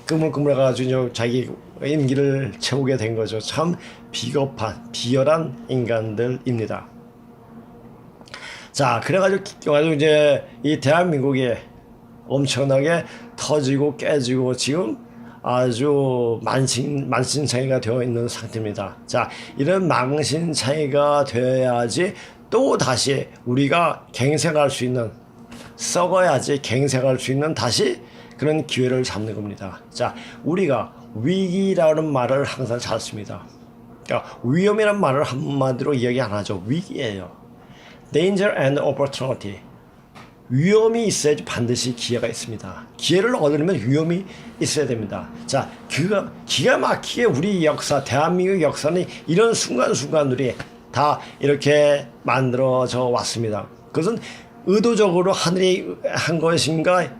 꾸물꾸물해가지고 자기 임기를 채우게 된 거죠. 참 비겁한 비열한 인간들입니다. 자, 그래가지고 이제 이 대한민국이 엄청나게 터지고 깨지고 지금 아주 만신창이가 되어 있는 상태입니다. 자, 이런 망신창이가 되어야지 또 다시 우리가 갱생할 수 있는, 썩어야지 갱생할 수 있는 다시 그런 기회를 잡는 겁니다. 자, 우리가 위기라는 말을 항상 잘 씁니다. 그러니까 위험이라는 말을 한마디로 이야기 안 하죠. 위기예요. Danger and opportunity. 위험이 있어야지 반드시 기회가 있습니다. 기회를 얻으려면 위험이 있어야 됩니다. 자, 기가 막히게 우리 역사, 대한민국 역사는 이런 순간순간들이 다 이렇게 만들어져 왔습니다. 그것은 의도적으로 하늘이 한 것인가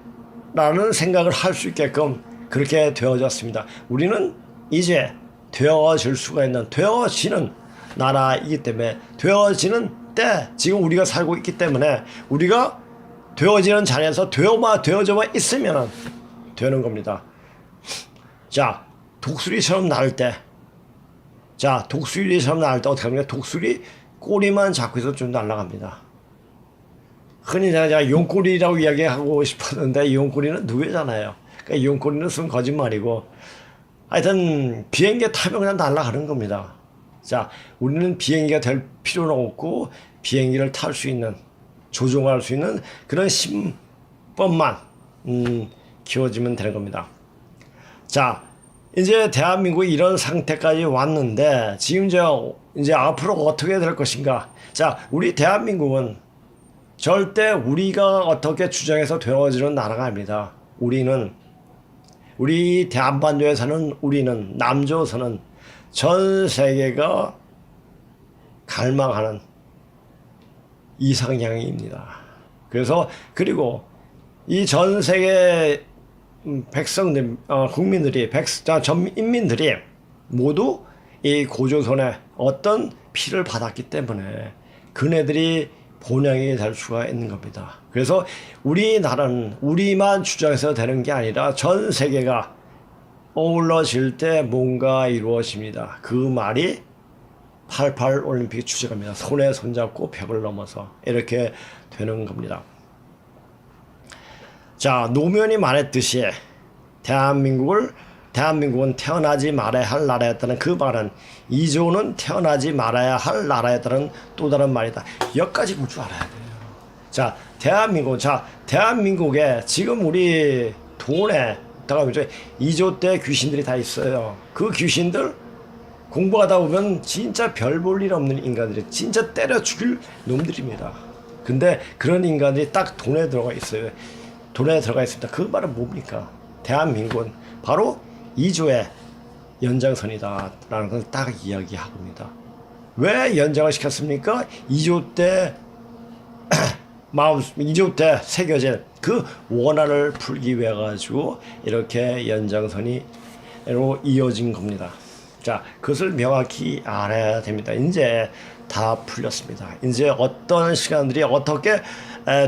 라는 생각을 할 수 있게끔 그렇게 되어졌습니다. 우리는 이제 되어질 수가 있는, 되어지는 나라이기 때문에, 되어지는 때 지금 우리가 살고 있기 때문에 우리가 되어지는 자리에서 되어져만 있으면 되는 겁니다. 자, 독수리처럼 날 때, 어떻게 합니까? 독수리 꼬리만 잡고 있어도 좀 날아갑니다. 흔히 제가 용꼬리라고 이야기하고 싶었는데 용꼬리는 누에잖아요. 그러니까 용꼬리는 쓴 거짓말이고, 하여튼 비행기 타면 그냥 날아가는 겁니다. 자, 우리는 비행기가 될 필요는 없고 비행기를 탈 수 있는, 조종할 수 있는 그런 신법만 키워지면 되는 겁니다. 자, 이제 대한민국이 이런 상태까지 왔는데 지금 이제 앞으로 어떻게 될 것인가? 자, 우리 대한민국은 절대 우리가 어떻게 주장해서 되어지는 나라가 아닙니다. 우리 대한반도에 사는 우리는, 남조선은 전 세계가 갈망하는 이상향입니다. 그래서 그리고 이 전 세계 백성들, 국민들이, 전 인민들이 모두 이 고조선의 어떤 피를 받았기 때문에 그네들이 본향이 될 수가 있는 겁니다. 그래서 우리나라는 우리만 주장해서 되는 게 아니라 전 세계가 어우러질 때 뭔가 이루어집니다. 그 말이 88 올림픽 주제가입니다. 손에 손잡고 벽을 넘어서 이렇게 되는 겁니다. 자, 노무현이 말했듯이 대한민국은 태어나지 말아야 할 나라였다는 그 말은 이조는 태어나지 말아야 할 나라였다는 또 다른 말이다. 여기까지 볼 줄 알아야 돼요. 자, 대한민국에 지금 우리 돈에 다가 2조 대 귀신들이 다 있어요. 그 귀신들 공부하다 보면 진짜 별 볼 일 없는 인간들이 진짜 때려 죽일 놈들입니다. 근데 그런 인간들이 딱 돈에 들어가 있어요. 돈에 들어가 있습니다. 그 말은 뭡니까? 대한민국은 바로 2조의 연장선이다 라는 걸 딱 이야기합니다. 왜 연장을 시켰습니까? 2조 때 2조 때 새겨진 그 원한을 풀기 위해 가지고 이렇게 연장선이로 이어진 겁니다. 자, 그것을 명확히 알아야 됩니다. 이제 다 풀렸습니다. 이제 어떤 시간들이 어떻게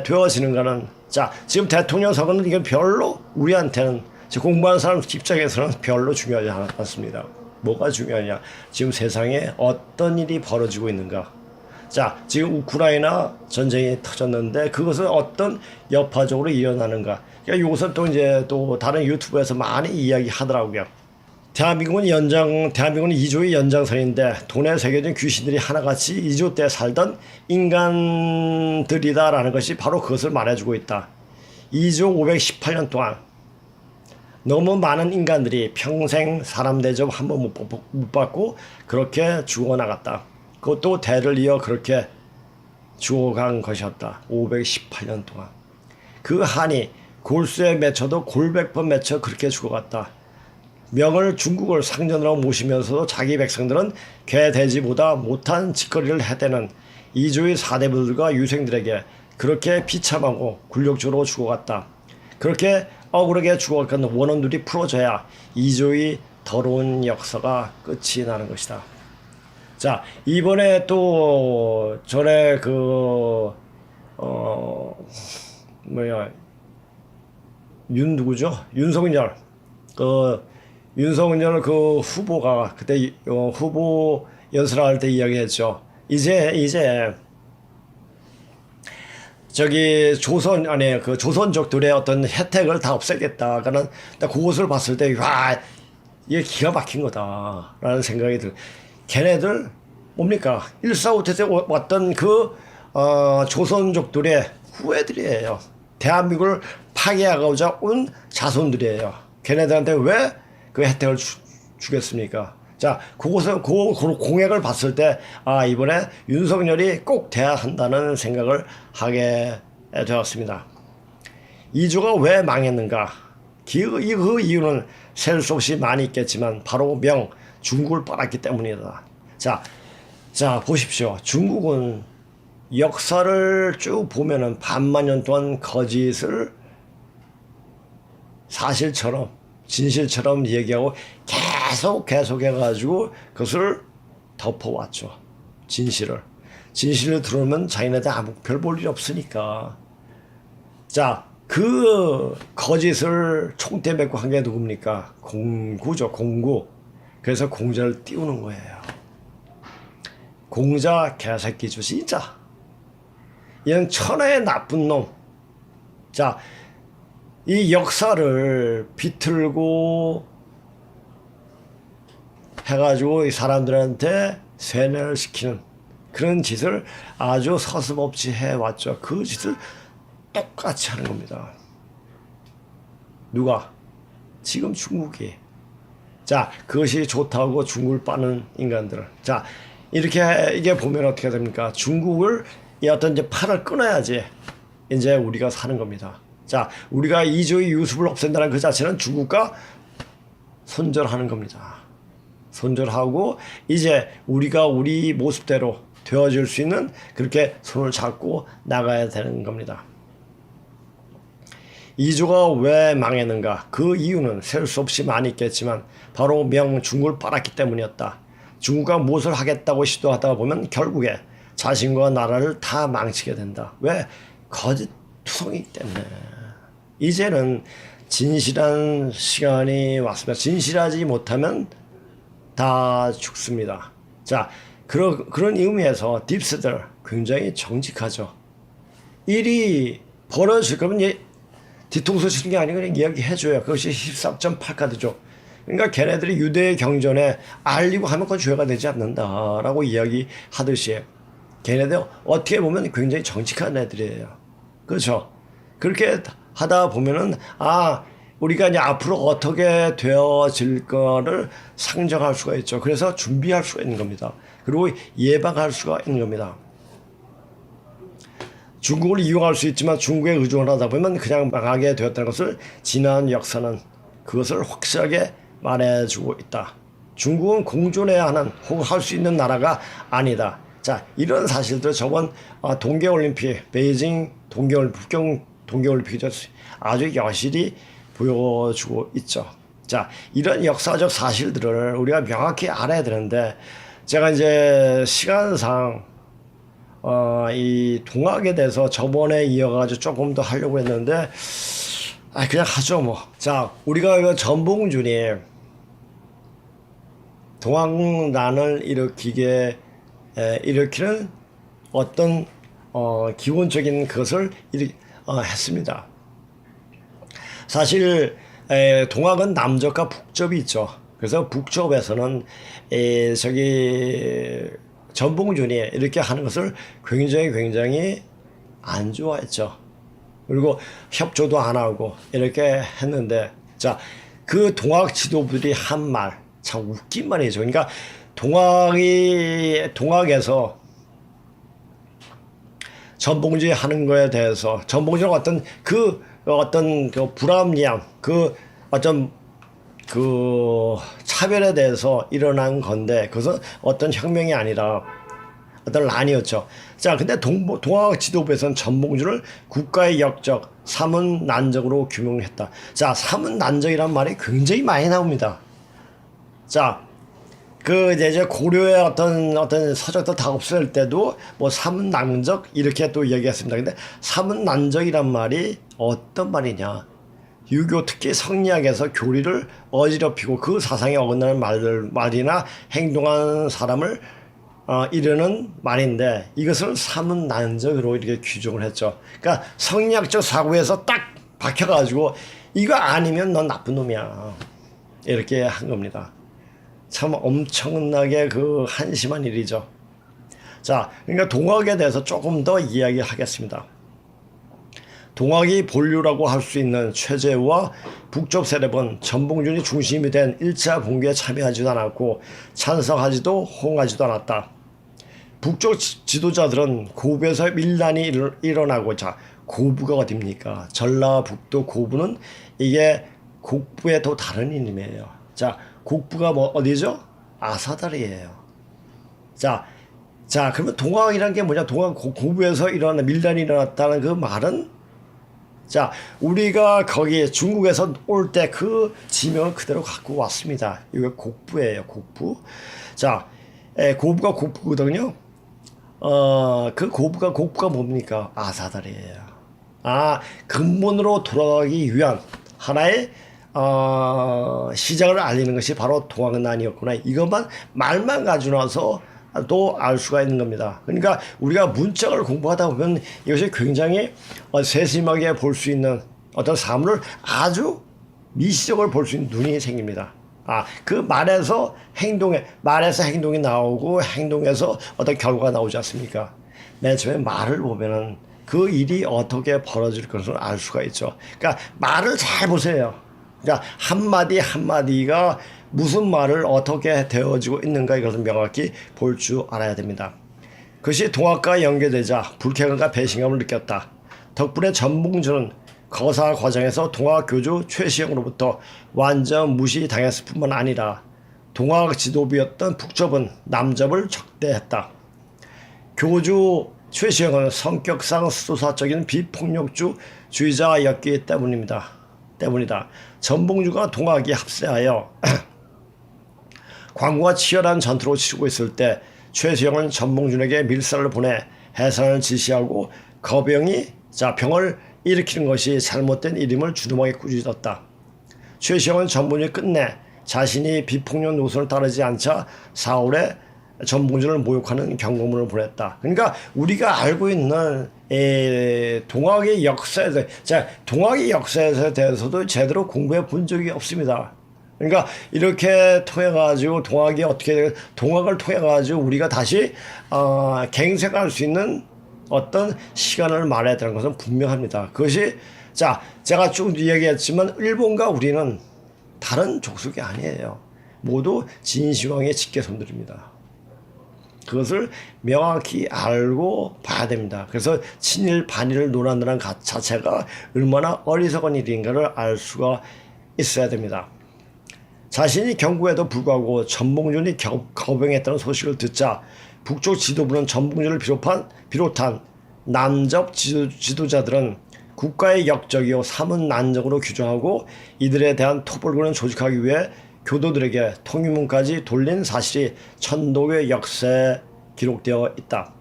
되어지는가는, 자, 지금 대통령 선거는 이건 별로 우리한테는, 공부하는 사람 입장에서는 별로 중요하지 않습니다. 뭐가 중요하냐? 지금 세상에 어떤 일이 벌어지고 있는가? 자, 지금 우크라이나 전쟁이 터졌는데 그것은 어떤 여파적으로 일어나는가? 그러니까 이것은 또 이제 또 다른 유튜브에서 많이 이야기하더라고요. 대한민국은 2조의 연장선인데 돈에 새겨진 귀신들이 하나같이 2조 때 살던 인간들이다라는 것이 바로 그것을 말해주고 있다. 2조 518년 동안 너무 많은 인간들이 평생 사람 대접 한 번 못 받고 그렇게 죽어나갔다. 그것도 대를 이어 그렇게 죽어간 것이었다. 518년 동안. 그 한이 골수에 맺혀도 골백번 맺혀 그렇게 죽어갔다. 명을 중국을 상전으로 모시면서도 자기 백성들은 개 돼지보다 못한 짓거리를 해대는 2조의 사대부들과 유생들에게 그렇게 비참하고 굴욕적으로 죽어갔다. 그렇게 억울하게 죽어간 원혼들이 풀어져야 2조의 더러운 역사가 끝이 나는 것이다. 자, 이번에 또 전에 누구죠? 윤석열 그 후보가 그때 후보 연설할 때 이야기했죠. 이제 저기 조선족들의 어떤 혜택을 다 없애겠다. 그러는 그것을 봤을 때, 와, 이게 기가 막힌 거다라는 생각이 들. 걔네들 뭡니까? 145 때 왔던 조선족들의 후예들이에요. 대한민국을 파괴하고자 온 자손들이에요. 걔네들한테 왜 그 혜택을 주겠습니까? 자, 그곳은 그 공약을 봤을 때, 아, 이번에 윤석열이 꼭 돼야 한다는 생각을 하게 되었습니다. 2조가 왜 망했는가? 그 이유는 셀 수 없이 많이 있겠지만, 바로 중국을 빨았기 때문이다. 자, 보십시오. 중국은 역사를 쭉 보면은 반만년 동안 거짓을 사실처럼, 진실처럼 얘기하고 계속 해가지고 그것을 덮어왔죠. 진실을 들으면 자기네들 아무 별 볼 일 없으니까. 자, 그 거짓을 총대 메고 한 게 누굽니까? 공구죠, 공구. 그래서 공자를 띄우는 거예요. 공자 개새끼죠, 진짜. 이런 천하의 나쁜 놈. 자, 이 역사를 비틀고 해가지고 이 사람들한테 세뇌를 시키는 그런 짓을 아주 서슴없이 해왔죠. 그 짓을 똑같이 하는 겁니다. 누가? 지금 중국이. 자, 그것이 좋다고 중국을 빠는 인간들. 자, 이게 보면 어떻게 됩니까? 중국을 이 어떤 이제 팔을 끊어야지 이제 우리가 사는 겁니다. 자, 우리가 2조의 유습을 없앤다는 그 자체는 중국과 손절하는 겁니다. 손절하고 이제 우리가 우리 모습대로 되어줄 수 있는 그렇게 손을 잡고 나가야 되는 겁니다. 2조가 왜 망했는가? 그 이유는 셀 수 없이 많이 있겠지만 바로 중국을 빨았기 때문이었다. 중국과 무엇을 하겠다고 시도하다 보면 결국에 자신과 나라를 다 망치게 된다. 왜? 거짓투성이기 때문에. 이제는 진실한 시간이 왔습니다. 진실하지 못하면 다 죽습니다. 자, 그런 의미에서 딥스들 굉장히 정직하죠. 일이 벌어질 거면 뒤통수 치는 게 아니고 그냥 이야기해줘요. 그것이 13.8카드죠. 그러니까 걔네들이 유대의 경전에 알리고 하면 그건 죄가 되지 않는다라고 이야기하듯이 걔네들 어떻게 보면 굉장히 정직한 애들이에요. 그렇죠? 그렇게 하다 보면은 우리가 이제 앞으로 어떻게 되어질 거를 상정할 수가 있죠. 그래서 준비할 수가 있는 겁니다. 그리고 예방할 수가 있는 겁니다. 중국을 이용할 수 있지만 중국에 의존하다 보면 그냥 망하게 되었다는 것을 지난 역사는 그것을 확실하게 말해주고 있다. 중국은 공존해야 하는 혹은 할 수 있는 나라가 아니다. 자, 이런 사실들 저번 동계올림픽, 베이징 동계올림픽이 아주 여실히 보여주고 있죠. 자, 이런 역사적 사실들을 우리가 명확히 알아야 되는데 제가 이제 시간상 이 동학에 대해서 저번에 이어가지고 조금 더 하려고 했는데 그냥 하죠 뭐. 자, 우리가 이거 전봉준이 동학난을 일으키는 어떤 기본적인 것을 했습니다. 사실 동학은 남접과 북접이 있죠. 그래서 북접에서는 전봉준이 이렇게 하는 것을 굉장히 안 좋아했죠. 그리고 협조도 안 하고 이렇게 했는데, 자, 그 동학 지도부들이 한 말 참 웃긴 말이죠. 그러니까 동학에서 전봉준이 하는 거에 대해서 전봉준의 어떤 그 불합리함, 어떤 차별에 대해서 일어난 건데 그것은 어떤 혁명이 아니라 어떤 난이었죠. 자, 근데 동학 지도부에서는 전봉준을 국가의 역적, 사문난적으로 규명했다. 자, 사문난적이란 말이 굉장히 많이 나옵니다. 자, 이제 고려의 어떤 서적도 다 없을 때도 뭐 사문난적 이렇게 또 얘기했습니다. 근데 사문난적이란 말이 어떤 말이냐? 유교 특히 성리학에서 교리를 어지럽히고 그 사상에 어긋나는 말이나 행동한 사람을 이르는 말인데 이것을 사문난적으로 이렇게 규정을 했죠. 그러니까 성리학적 사고에서 딱 박혀가지고 이거 아니면 넌 나쁜 놈이야 이렇게 한 겁니다. 참 엄청나게 한심한 일이죠. 자, 그러니까 동학에 대해서 조금 더 이야기하겠습니다. 동학이 본류라고 할 수 있는 최재우와 북쪽 세력은 전봉준이 중심이 된 1차 봉기에 참여하지도 않았고 찬성하지도 호응하지도 않았다. 북쪽 지도자들은 고부에서 밀란이 일어나고, 자, 고부가 어딥니까? 전라북도 고부는 이게 곡부의 또 다른 이름이에요. 자, 곡부가 어디죠? 아사다리예요. 자, 그러면 동학이라는 게 뭐냐? 동학 고부에서 밀란이 일어났다는 그 말은, 자, 우리가 거기 중국에서 올 때 그 지명을 그대로 갖고 왔습니다. 이게 곡부예요, 곡부. 자, 고부가 곡부거든요. 그 곡부가 뭡니까? 아사다리예요. 근본으로 돌아가기 위한 하나의 시작을 알리는 것이 바로 동학난이었구나. 이것만 말만 가지고 나서 또 알 수가 있는 겁니다. 그러니까 우리가 문짝을 공부하다 보면 이것이 굉장히 세심하게 볼 수 있는 어떤 사물을 아주 미시적으로 볼 수 있는 눈이 생깁니다. 그 말에서 행동이 나오고 행동에서 어떤 결과가 나오지 않습니까? 맨 처음에 말을 보면은 그 일이 어떻게 벌어질 것을 알 수가 있죠. 그러니까 말을 잘 보세요. 그러니까 한마디 한마디가 무슨 말을 어떻게 되어지고 있는가 이것을 명확히 볼 줄 알아야 됩니다. 그것이 동학과 연계되자 불쾌감과 배신감을 느꼈다. 덕분에 전봉준은 거사 과정에서 동학 교주 최시영으로부터 완전 무시당했을 뿐만 아니라 동학 지도부였던 북접은 남접을 적대했다. 교주 최시영은 성격상 수사적인 비폭력주의자였기 때문이다. 전봉준과 동학이 합세하여 광구와 치열한 전투로 치르고 있을 때 최시영은 전봉준에게 밀사를 보내 해산을 지시하고 병을 일으키는 것이 잘못된 일임을 주름하게 꾸짖었다. 최시영은 전봉준이 끝내 자신이 비폭력 노선을 따르지 않자 4월에 전봉준을 모욕하는 경고문을 보냈다. 그러니까 우리가 알고 있는 동학의 역사에 대해서도 제대로 공부해 본 적이 없습니다. 그러니까 이렇게 통해 가지고 동학을 통해 가지고 우리가 다시 갱생할 수 있는 어떤 시간을 말해야 되는 것은 분명합니다. 그것이 자 제가 쭉 얘기했지만 일본과 우리는 다른 족속이 아니에요. 모두 진시황의 직계손들입니다. 그것을 명확히 알고 봐야 됩니다. 그래서 친일 반일을 논한다는 것 자체가 얼마나 어리석은 일인가를 알 수가 있어야 됩니다. 자신이 경고에도 불구하고 전봉준이 거병했다는 소식을 듣자 북쪽 지도부는 전봉준을 비롯한 난접 지도자들은 국가의 역적이요 사문 난적으로 규정하고 이들에 대한 토벌군을 조직하기 위해 교도들에게 통일문까지 돌린 사실이 천도교 역사에 기록되어 있다.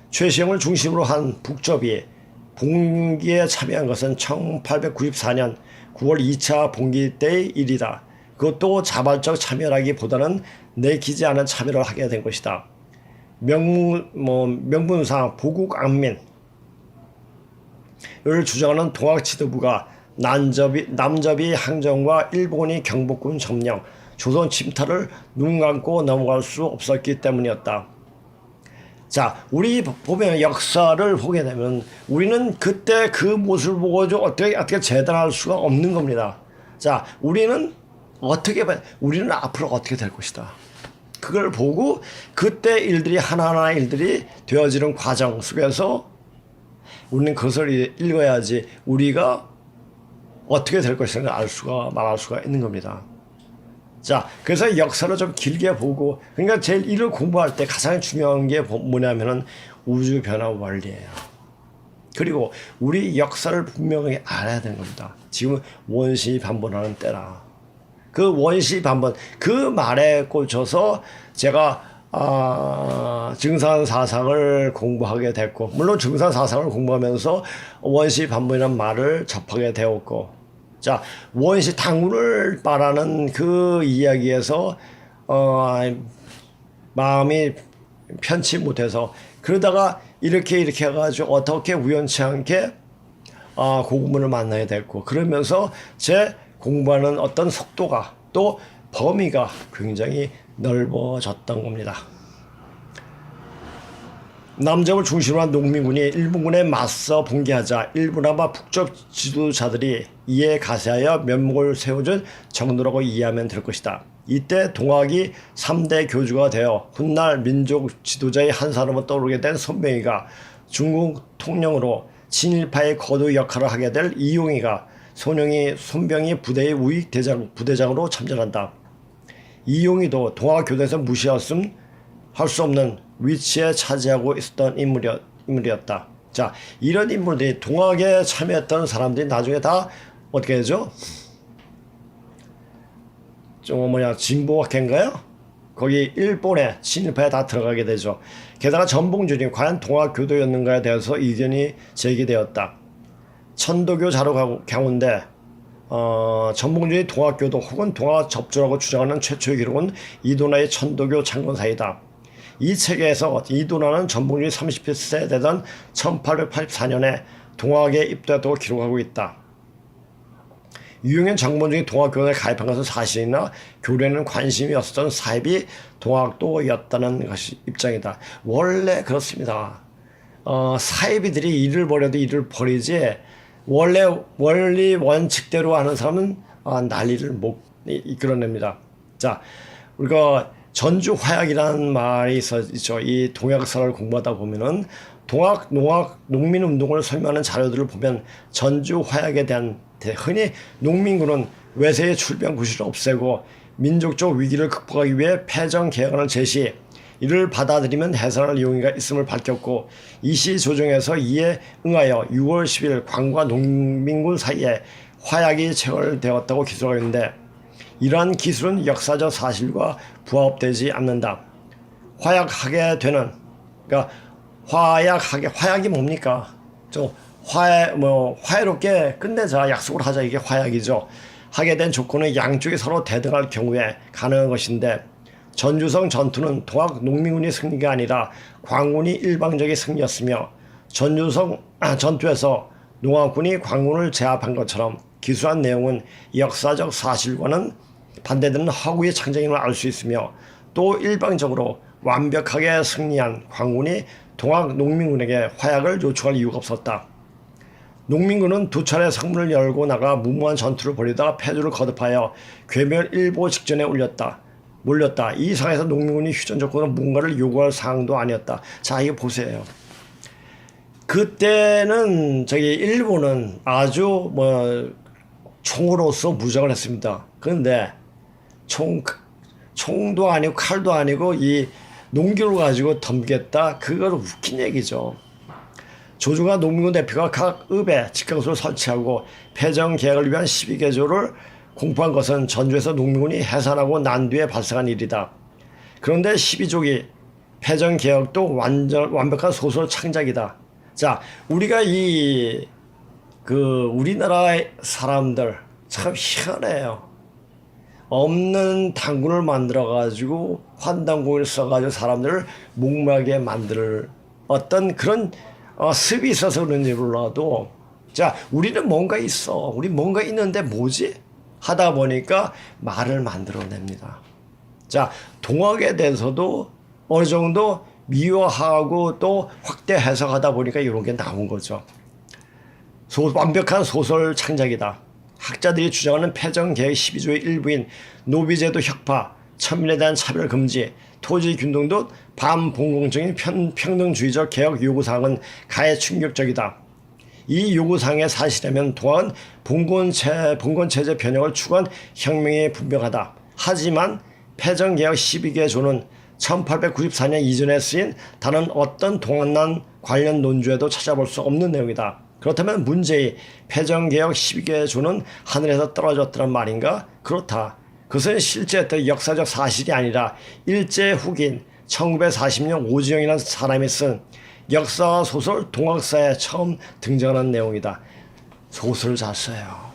최시영을 중심으로 한 북접이 봉기에 참여한 것은 1894년 9월 2차 봉기 때의 일이다. 그것도 자발적 참여라기보다는 내키지 않은 참여를 하게 된 것이다. 명분상 보국안민을 주장하는 동학 지도부가 남접이 항정과 일본이 경복군 점령, 조선 침탈을 눈 감고 넘어갈 수 없었기 때문이었다. 자, 우리 보면 역사를 보게 되면 우리는 그때 그 모습을 보고 어떻게 재단할 수가 없는 겁니다. 자, 우리는 우리는 앞으로 어떻게 될 것이다. 그걸 보고 그때 일들이 하나하나 일들이 되어지는 과정 속에서 우리는 그것을 읽어야지 우리가 어떻게 될 것인가 말할 수가 있는 겁니다. 자, 그래서 역사를 좀 길게 보고, 그러니까 제일 이를 공부할 때 가장 중요한 게 뭐냐면은 우주 변화 원리예요. 그리고 우리 역사를 분명히 알아야 되는 겁니다. 지금 원시 반본하는 때라. 그 원시 반본, 그 말에 꽂혀서 제가 증산사상을 공부하게 됐고, 물론 증산사상을 공부하면서 원시 반본이라는 말을 접하게 되었고, 자, 원시 당군을 말하는 그 이야기에서 마음이 편치 못해서 그러다가 이렇게 해가지고 어떻게 우연치 않게 고구문을 만나게 됐고, 그러면서 제 공부하는 어떤 속도가 또 범위가 굉장히 넓어졌던 겁니다. 남접을 중심으로 한 농민군이 일본군에 맞서 봉기하자 일부나마 북쪽 지도자들이 이에 가세하여 면목을 세워준 정도라고 이해하면 될 것이다. 이때 동학이 3대 교주가 되어 훗날 민족 지도자의 한 사람으로 떠오르게 된 손병희가 중국 통령으로 친일파의 거두 역할을 하게 될 이용희가 손병희 부대의 우익 부대장으로 참전한다. 이용희도 동학 교대에서 할 수 없는 위치에 차지하고 있었던 인물이었다. 자, 이런 인물들이 동학에 참여했던 사람들이 나중에 다 어떻게 되죠? 진보학회인가요? 거기 일본의 친일파에 다 들어가게 되죠. 게다가 전봉준이 과연 동학 교도였는가에 대해서 의견이 제기되었다. 천도교 자료 가운데 전봉준이 동학 교도 혹은 동학 접주라고 주장하는 최초의 기록은 이도나의 천도교 창건사이다. 이 책에서 이도나는 전봉준이 30세 되던 1884년에 동학에 입대했다고 기록하고 있다. 유용현 장본중이 동학교에 가입한 것은 사실이나 교례는 관심이 없었던 사입이 동학도였다는 것이 입장이다. 원래 그렇습니다. 사입이들이 일을 벌여도 일을 버리지 원리 원칙대로 하는 사람은 난리를 못 이끌어냅니다. 자, 우리가 전주 화약이라는 말이 있죠. 이 동학사를 공부하다 보면은 농학 농민운동을 설명하는 자료들을 보면 전주 화약에 대한 흔히 농민군은 외세의 출병 구실을 없애고 민족적 위기를 극복하기 위해 패전 개헌을 제시, 이를 받아들이면 해산할 용의가 있음을 밝혔고 이 시 조정에서 이에 응하여 6월 10일 광과 농민군 사이에 화약이 체결되었다고 기술하고 있는데 이러한 기술은 역사적 사실과 부합되지 않는다. 화약하게 되는, 그러니까 화약이 뭡니까? 화해롭게 끝내자, 약속을 하자, 이게 화약이죠. 하게 된 조건은 양쪽이 서로 대등할 경우에 가능한 것인데 전주성 전투는 동학 농민군이 승리가 아니라 광군이 일방적인 승리였으며 전주성 전투에서 농학군이 광군을 제압한 것처럼 기술한 내용은 역사적 사실과는 반대되는 허구의 창작임을 알 수 있으며 또 일방적으로 완벽하게 승리한 광군이 동학 농민군에게 화약을 요청할 이유가 없었다. 농민군은 2차례 성문을 열고 나가 무모한 전투를 벌이다가 패주를 거듭하여 괴멸일보 직전에 몰렸다. 이 상황에서 농민군이 휴전 조건은 뭔가를 요구할 사항도 아니었다. 자, 이거 보세요. 그때는 일본은 아주 총으로서 무장을 했습니다. 그런데 총도 아니고 칼도 아니고 이 농기를 가지고 덤비겠다. 그건 웃긴 얘기죠. 조중하 농민군 대표가 각 읍에 직강소를 설치하고 패전 계약을 위한 12개조를 공포한 것은 전주에서 농민군이 해산하고 난 뒤에 발생한 일이다. 그런데 12조기 패전 개혁도 완벽한 소설 창작이다. 자, 우리가 우리나라 사람들 참 희한해요. 없는 당군을 만들어가지고 환단공을 써가지고 사람들을 목마르게 만들 어떤 그런 습이 있어서 그런지 몰라도, 자, 우리는 뭔가 있어. 우리 뭔가 있는데 뭐지? 하다 보니까 말을 만들어냅니다. 자, 동학에 대해서도 어느 정도 미화하고 또 확대 해석하다 보니까 이런 게 나온 거죠. 완벽한 소설 창작이다. 학자들이 주장하는 패전계획 12조의 일부인 노비제도 혁파, 천민에 대한 차별 금지, 토지 균등 등 반봉공적인 평등주의적 개혁 요구사항은 가해 충격적이다. 이 요구사항의 사실이라면 동학은 봉건체제 변형을 추구한 혁명이 분명하다. 하지만 패전개혁 12개조는 1894년 이전에 쓰인 다른 어떤 동학난 관련 논조에도 찾아볼 수 없는 내용이다. 그렇다면 문제의 패전개혁 12개조는 하늘에서 떨어졌다는 말인가? 그렇다. 그것은 실제 역사적 사실이 아니라 일제 후기인 1940년 오지영이라는 사람이 쓴 역사 소설 동학사에 처음 등장하는 내용이다. 소설 잘 써요.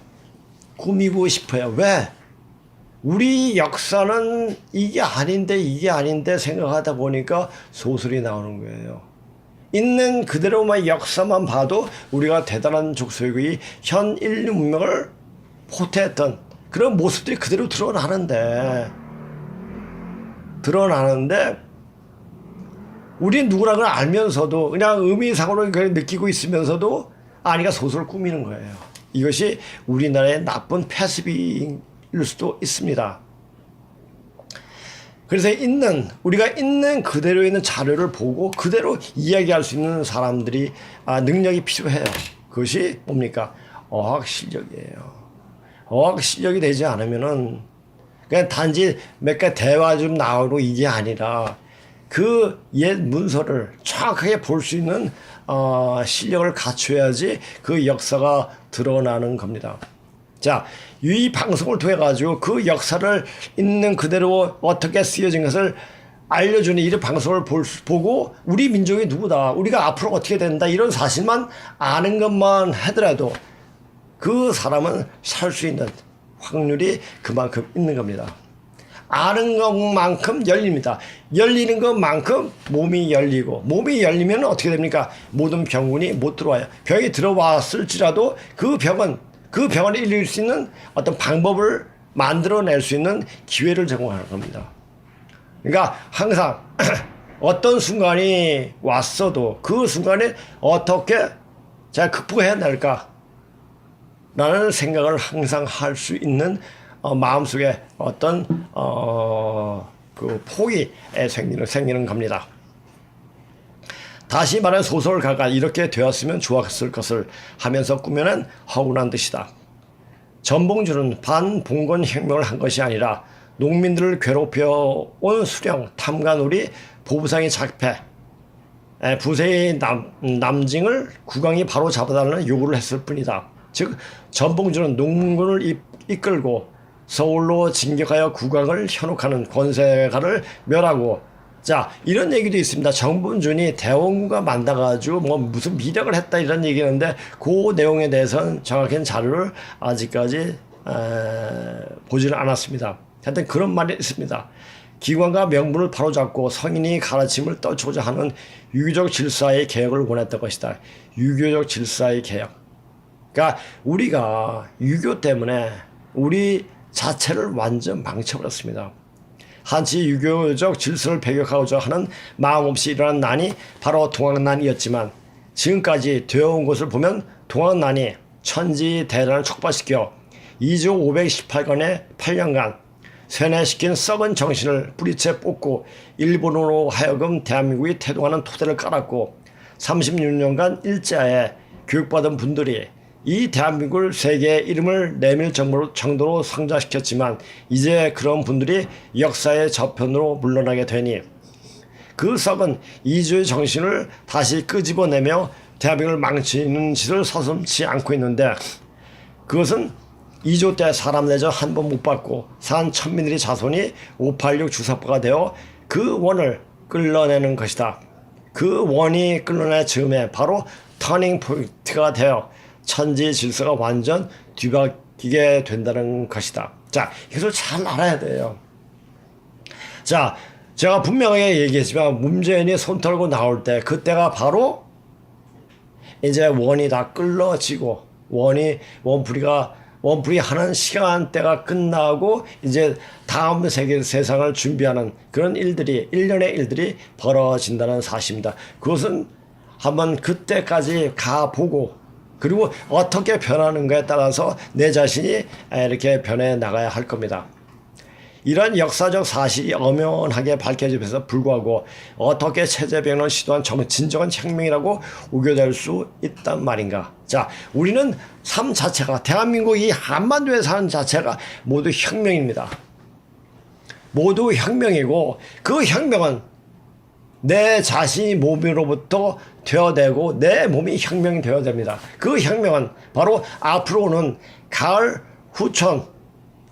꾸미고 싶어요. 왜? 우리 역사는 이게 아닌데 생각하다 보니까 소설이 나오는 거예요. 있는 그대로만 역사만 봐도 우리가 대단한 족속의 현 인류 문명을 포태했던 그런 모습들이 그대로 드러나는데 우리 누구나 그걸 알면서도 그냥 의미상으로 느끼고 있으면서도 아니가 소설을 꾸미는 거예요. 이것이 우리나라의 나쁜 패습일 수도 있습니다. 그래서 우리가 있는 그대로 있는 자료를 보고 그대로 이야기할 수 있는 사람들이 능력이 필요해요. 그것이 뭡니까? 어학실력이에요. 어학실력이 되지 않으면은 그냥 단지 몇 가지 대화 좀 나오고 이게 아니라 그 옛 문서를 정확하게 볼 수 있는 실력을 갖춰야지 그 역사가 드러나는 겁니다. 자, 이 방송을 통해 가지고 그 역사를 있는 그대로 어떻게 쓰여진 것을 알려주는 이 방송을 보고 우리 민족이 누구다, 우리가 앞으로 어떻게 된다, 이런 사실만 아는 것만 하더라도 그 사람은 살 수 있는 확률이 그만큼 있는 겁니다. 아는 것만큼 열립니다. 열리는 것만큼 몸이 열리고, 몸이 열리면 어떻게 됩니까? 모든 병군이 못 들어와요. 병이 들어왔을지라도 그 병을 이길 수 있는 어떤 방법을 만들어낼 수 있는 기회를 제공하는 겁니다. 그러니까 항상 어떤 순간이 왔어도 그 순간에 어떻게 제가 극복해야 될까? 라는 생각을 항상 할 수 있는 마음속에 어떤 그 폭이 생기는 겁니다. 다시 말해 소설가가 이렇게 되었으면 좋았을 것을 하면서 꾸며낸 허구한 뜻이다. 전봉주는 반봉건 혁명을 한 것이 아니라 농민들을 괴롭혀 온 수령, 탐관우리, 보부상의 작패, 부세의 남징을 국왕이 바로 잡아달라는 요구를 했을 뿐이다. 즉 전봉주는 농군을 이끌고 서울로 진격하여 국왕을 현혹하는 권세가를 멸하고, 자, 이런 얘기도 있습니다. 전봉준이 대원군과 만나가지고 무슨 미력을 했다 이런 얘기하는데 그 내용에 대해서는 정확한 자료를 아직까지 보지는 않았습니다. 하여튼 그런 말이 있습니다. 기관과 명분을 바로잡고 성인이 가르침을 떨치고자 하는 유교적 질서의 개혁을 원했던 것이다. 유교적 질서의 개혁. 그러니까 우리가 유교 때문에 우리 자체를 완전 망쳐버렸습니다. 한치 유교적 질서를 배격하고자 하는 마음 없이 일어난 난이 바로 동학난이었지만 지금까지 되어온 것을 보면 동학난이 천지대란을 촉발시켜 2조 518건의 8년간 세뇌시킨 썩은 정신을 뿌리채 뽑고 일본으로 하여금 대한민국이 태동하는 토대를 깔았고 36년간 일제하에 교육받은 분들이 이 대한민국을 세계의 이름을 내밀 정도로 성장시켰지만 이제 그런 분들이 역사의 저편으로 물러나게 되니 그 썩은 이주의 정신을 다시 끄집어내며 대한민국을 망치는 짓을 서슴지 않고 있는데 그것은 2조 때 사람 내전 한 번 못 받고 산 천민들의 자손이 586 주사파가 되어 그 원을 끌어내는 것이다. 그 원이 끌어내 즈음에 바로 터닝 포인트가 되어 천지 질서가 완전 뒤바뀌게 된다는 것이다. 자, 이것을 잘 알아야 돼요. 자, 제가 분명하게 얘기했지만 문재인이 손 털고 나올 때 그때가 바로 이제 원이 다 끌어지고 원풀이 하는 시간대가 끝나고 이제 다음 세상을 준비하는 그런 일들이 일련의 일들이 벌어진다는 사실입니다. 그것은 한번 그때까지 가보고 그리고 어떻게 변하는가에 따라서 내 자신이 이렇게 변해 나가야 할 겁니다. 이런 역사적 사실이 엄연하게 밝혀짐에도 불구하고 어떻게 체제 변화를 시도한 진정한 혁명이라고 우겨될 수 있단 말인가. 자, 우리는 삶 자체가 대한민국이 한반도에 사는 자체가 모두 혁명입니다. 모두 혁명이고 그 혁명은 내 자신이 몸으로부터 되어되고 내 몸이 혁명이 되어야 됩니다. 그 혁명은 바로 앞으로 오는 가을 후천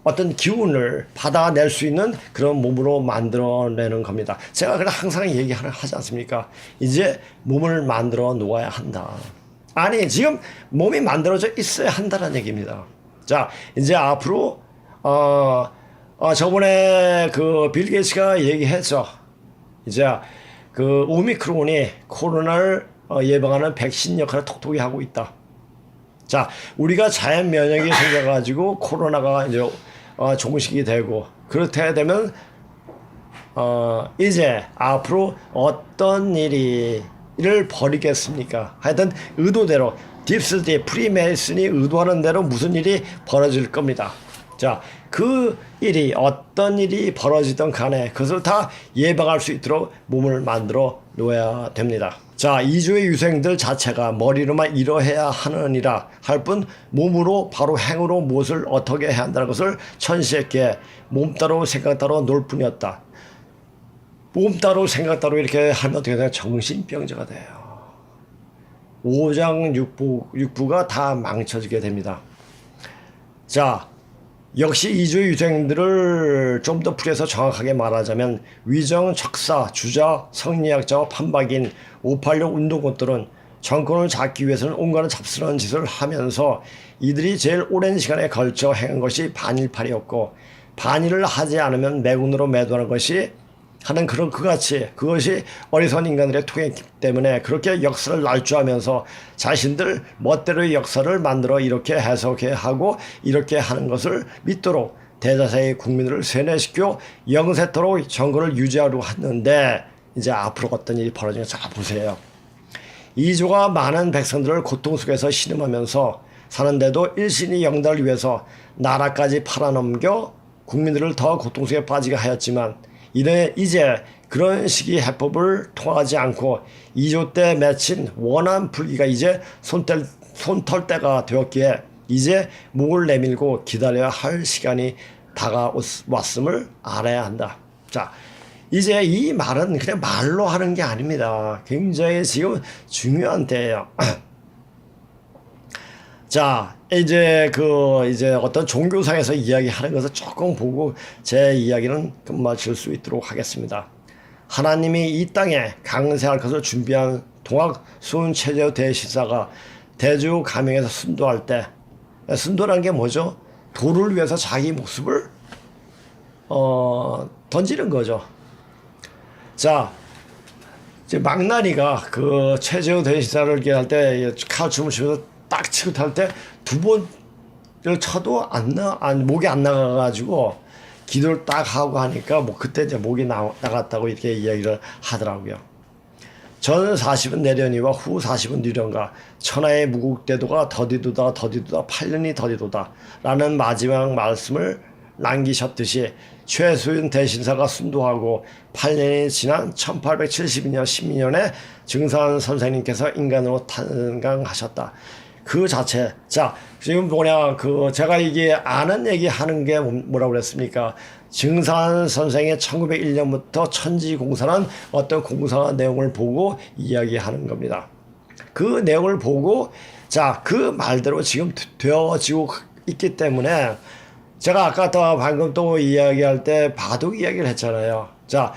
어떤 기운을 받아낼 수 있는 그런 몸으로 만들어내는 겁니다. 제가 그냥 항상 얘기하지 않습니까? 이제 몸을 만들어 놓아야 한다. 아니 지금 몸이 만들어져 있어야 한다는 얘기입니다. 자, 이제 앞으로 저번에 그 빌 게이츠가 얘기했죠. 이제 그 오미크론이 코로나를 예방하는 백신 역할을 톡톡히 하고 있다. 자, 우리가 자연 면역이 생겨가지고 코로나가 이제 종식이 되고 그렇게 되면 이제 앞으로 어떤 일을 벌이겠습니까? 하여튼 의도대로 딥스디 프리메이슨이 의도하는 대로 무슨 일이 벌어질 겁니다. 자, 그 일이 어떤 일이 벌어지던 간에 그것을 다 예방할 수 있도록 몸을 만들어 놓아야 됩니다. 자, 이주의 유생들 자체가 머리로만 이러해야 하느니라 할 뿐 몸으로 바로 행으로 무엇을 어떻게 해야 한다는 것을 천시했기에 몸 따로 생각 따로 놀 뿐이었다. 몸 따로 생각 따로 이렇게 하면 어떻게 되냐? 정신병자가 돼요. 오장 육부가 다 망쳐지게 됩니다. 자, 역시 이주의 유생들을 좀 더 풀이해서 정확하게 말하자면 위정, 척사, 주자, 성리학자와 판박인 586 운동권들은 정권을 잡기 위해서는 온갖 잡스러운 짓을 하면서 이들이 제일 오랜 시간에 걸쳐 행한 것이 반일팔이었고 반일을 하지 않으면 매군으로 매도하는 것이 하는 그런 그것이 어리석은 인간들의 통했기 때문에 그렇게 역사를 날조하면서 자신들 멋대로의 역사를 만들어 이렇게 해석해 하고 이렇게 하는 것을 믿도록 대다수의 국민들을 세뇌시켜 영세토록 정권을 유지하려고 하는데 이제 앞으로 어떤 일이 벌어지는지 잘 보세요. 이조가 많은 백성들을 고통 속에서 신음하면서 사는데도 일신이 영달을 위해서 나라까지 팔아넘겨 국민들을 더 고통 속에 빠지게 하였지만 이제 그런 식의 해법을 통하지 않고 2조 때 맺힌 원한 풀기가 이제 손털 때가 되었기에 이제 목을 내밀고 기다려야 할 시간이 다가왔음을 알아야 한다. 자, 이제 이 말은 그냥 말로 하는 게 아닙니다. 굉장히 지금 중요한 때예요. 자, 이제 어떤 종교상에서 이야기하는 것을 조금 보고 제 이야기는 끝마칠 수 있도록 하겠습니다. 하나님이 이 땅에 강세할 것을 준비한 동학수훈 최재우 대시사가 대주 가명에서 순도할 때, 순도란 게 뭐죠? 도를 위해서 자기 목숨을 던지는 거죠. 자, 이제 망나니가 그 최재우 대시사를 할 때 칼춤을 치면서 딱 치고 탈 때 두 번을 쳐도 목이 안 나가가지고 기도를 딱 하고 하니까 뭐 그때 이제 목이 나갔다고 이렇게 이야기를 하더라고요. 전 40은 내려니와 후 40은 뒤련가 천하의 무국대도가 더디도다 8년이 더디도다 라는 마지막 말씀을 남기셨듯이 최수윤 대신사가 순도하고 8년이 지난 1872년 12년에 증산 선생님께서 인간으로 탄생하셨다. 그 자체. 자, 지금 뭐냐, 제가 이게 아는 얘기 하는 게 뭐라고 그랬습니까? 증산 선생의 1901년부터 천지공사는 어떤 공사 내용을 보고 이야기하는 겁니다. 그 내용을 보고, 자, 그 말대로 지금 되어지고 있기 때문에 제가 아까 또 방금 또 이야기할 때 바둑 이야기를 했잖아요. 자,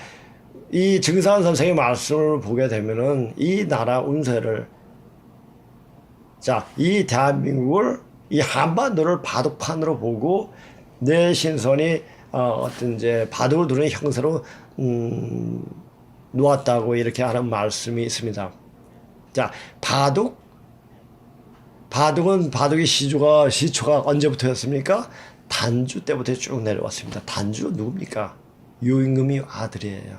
이 증산 선생의 말씀을 보게 되면은 이 나라 운세를, 자, 이 대한민국을, 이 한반도를 바둑판으로 보고 내 신선이 어떤 이제 바둑을 두는 형태로 놓았다고 이렇게 하는 말씀이 있습니다. 자, 바둑이 시초가 언제부터였습니까? 단주 때부터 쭉 내려왔습니다. 단주 누굽니까? 요임금이 아들이에요.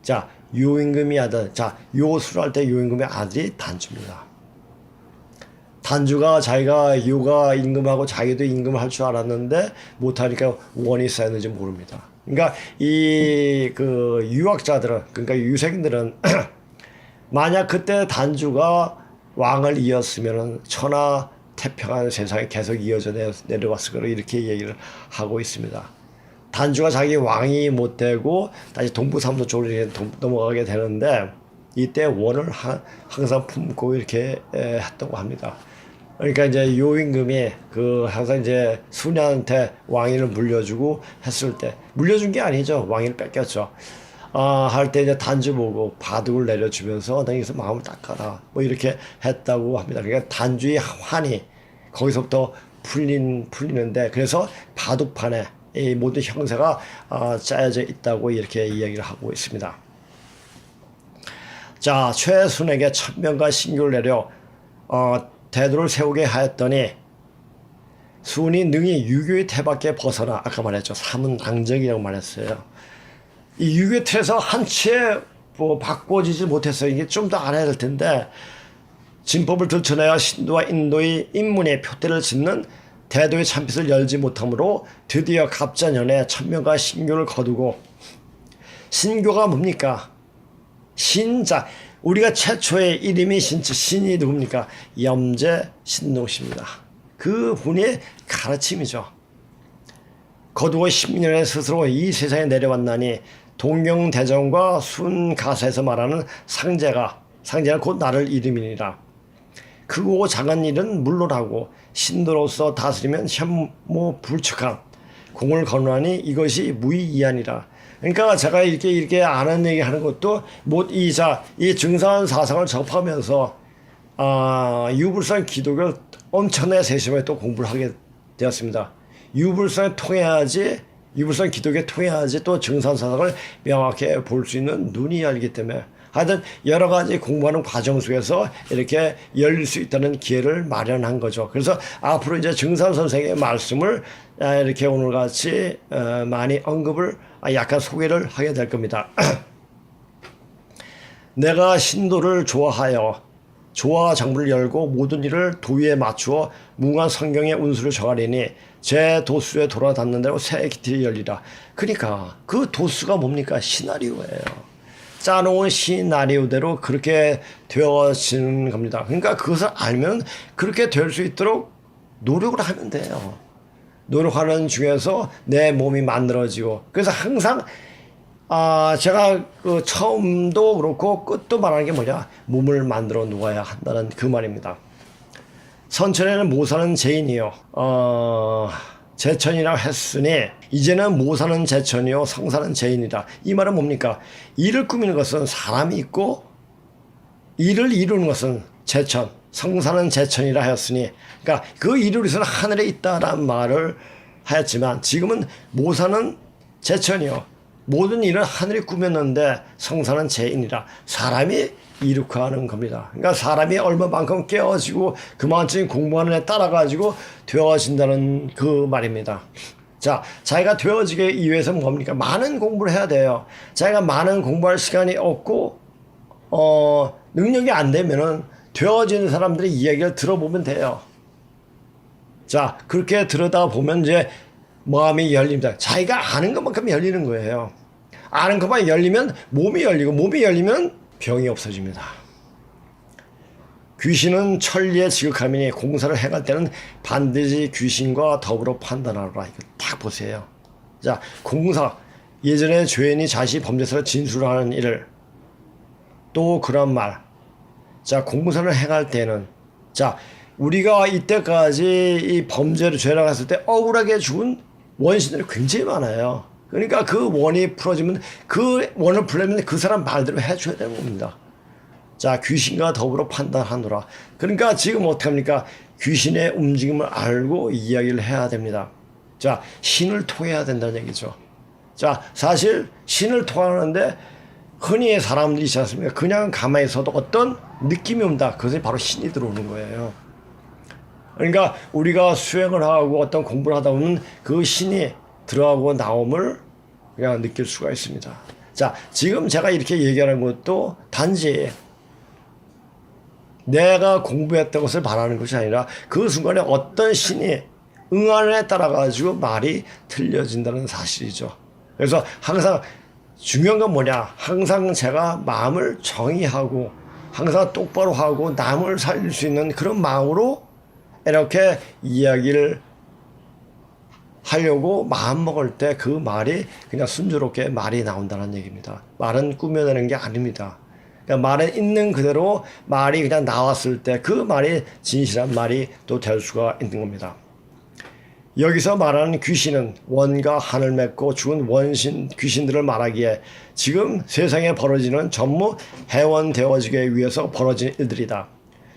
자, 요임금이 아들. 자, 요수를 할 때 요임금의 아들이 단주입니다. 단주가 자기가 요가 임금하고 자기도 임금을 할 줄 알았는데 못하니까 원이 쌓였는지 모릅니다. 그러니까 이 유학자들은, 그러니까 유생들은 만약 그때 단주가 왕을 이었으면은 천하 태평한 세상이 계속 이어져 내려왔을 거로 이렇게 얘기를 하고 있습니다. 단주가 자기 왕이 못 되고 다시 동부삼도 쪽으로 넘어가게 되는데 이때 원을 항상 품고 이렇게 했다고 합니다. 그러니까 이제 요임금이 항상 이제 순야한테 왕위를 물려주고 했을 때, 물려준 게 아니죠. 왕위를 뺏겼죠. 할 때 이제 단주 보고 바둑을 내려주면서 너희서 마음을 닦아라. 뭐 이렇게 했다고 합니다. 그러니까 단주의 환이 거기서부터 풀리는데, 그래서 바둑판에 이 모든 형세가 짜여져 있다고 이렇게 이야기를 하고 있습니다. 자, 최순에게 천명과 신규를 내려 대도를 세우게 하였더니 순이 능히 유교의 태밖에 벗어나, 아까 말했죠. 삼은낭적이라고 말했어요. 이 유교의 틀에서 한 채 바꿔지지 못했어요. 이게 좀 더 알아야 될 텐데, 진법을 들춰내야 신도와 인도의 인문의 표대를 짓는 대도의 참빛을 열지 못하므로 드디어 갑자년에 천명과 신교를 거두고, 신교가 뭡니까? 신자. 우리가 최초의 이름이 신이 누굽니까? 염제 신동씨입니다. 그 분의 가르침이죠. 거두고 10년에 스스로 이 세상에 내려왔나니 동경대전과 순가사에서 말하는 상제는 곧 나를 이름이니라. 크고 작은 일은 물론하고 신도로서 다스리면 현모 불측한 공을 거느하니 이것이 무의이하니라. 그러니까 제가 이렇게 아는 얘기 하는 것도 이 증산 사상을 접하면서 유불선 기독을 엄청나게 세심하게 또 공부를 하게 되었습니다. 유불선 기독에 통해야지 또 증산 사상을 명확히 볼 수 있는 눈이 열리기 때문에, 하여튼 여러 가지 공부하는 과정 속에서 이렇게 열릴 수 있다는 기회를 마련한 거죠. 그래서 앞으로 이제 증산 선생의 말씀을 이렇게 오늘같이 많이 언급을, 약간 소개를 하게 될 겁니다. 내가 신도를 좋아하여 조화 장부를 열고 모든 일을 도위에 맞추어 무궁한 성경의 운수를 정하리니 제 도수에 돌아닿는 대로 새 기틀이 열리라. 그러니까 그 도수가 뭡니까? 시나리오예요. 짜놓은 시나리오대로 그렇게 되어지는 겁니다. 그러니까 그것을 알면 그렇게 될 수 있도록 노력을 하면 돼요. 노력하는 중에서 내 몸이 만들어지고, 그래서 항상 제가 처음도 그렇고 끝도 말하는 게 뭐냐, 몸을 만들어 놓아야 한다는 그 말입니다. 선천에는 모사는 제인이요 제천이라 했으니 이제는 모사는 제천이요 성사는 제인이다. 이 말은 뭡니까? 일을 꾸미는 것은 사람이 있고 일을 이루는 것은 제천, 성사는 제천이라 하였으니, 그러니까 그 일을 위해서는 하늘에 있다라는 말을 하였지만 지금은 모사는 제천이요 모든 일은 하늘이 꾸몄는데 성사는 제인이라, 사람이 이룩하는 겁니다. 그러니까 사람이 얼마만큼 깨어지고 그만큼 공부하는 데 따라가지고 되어진다는 그 말입니다. 자, 자기가 되어지기 위해서는 뭡니까? 많은 공부를 해야 돼요. 자기가 많은 공부할 시간이 없고 능력이 안 되면은 되어지는 사람들의 이야기를 들어보면 돼요. 자, 그렇게 들여다 보면 이제 마음이 열립니다. 자기가 아는 것만큼 열리는 거예요. 아는 것만 열리면 몸이 열리고 몸이 열리면 병이 없어집니다. 귀신은 천리에 지극함이니 공사를 행할 때는 반드시 귀신과 더불어 판단하라. 이거 딱 보세요. 자, 공사. 예전에 죄인이 자신이 범죄에서 진술하는 일을 또 그런 말. 자, 공사를 행할 때는 자, 우리가 이때까지 이 범죄를 죄를 했을 때 억울하게 죽은 원신들이 굉장히 많아요. 그러니까 그 원이 풀어지면 그 원을 풀려면 그 사람 말대로 해줘야 되는 겁니다. 자, 귀신과 더불어 판단하노라. 그러니까 지금 어떡합니까? 귀신의 움직임을 알고 이야기를 해야 됩니다. 자, 신을 통해야 된다는 얘기죠. 자, 사실 신을 통하는데 흔히 사람들이 있지 않습니까? 그냥 가만히 있어도 어떤 느낌이 온다. 그것이 바로 신이 들어오는 거예요. 그러니까 우리가 수행을 하고 어떤 공부를 하다 보면 그 신이 들어가고 나옴을 그냥 느낄 수가 있습니다. 자, 지금 제가 이렇게 얘기하는 것도 단지 내가 공부했던 것을 말하는 것이 아니라 그 순간에 어떤 신이 응하는에 따라 가지고 말이 틀려진다는 사실이죠. 그래서 항상 중요한 건 뭐냐? 항상 제가 마음을 정의하고 항상 똑바로 하고 남을 살릴 수 있는 그런 마음으로 이렇게 이야기를 하려고 마음 먹을 때 그 말이 그냥 순조롭게 말이 나온다는 얘기입니다. 말은 꾸며내는 게 아닙니다. 그러니까 말은 있는 그대로 말이 그냥 나왔을 때 그 말이 진실한 말이 또 될 수가 있는 겁니다. 여기서 말하는 귀신은 원과 한을 맺고 죽은 원신 귀신들을 말하기에 지금 세상에 벌어지는 전부 해원되어지기 위해서 벌어진 일들이다.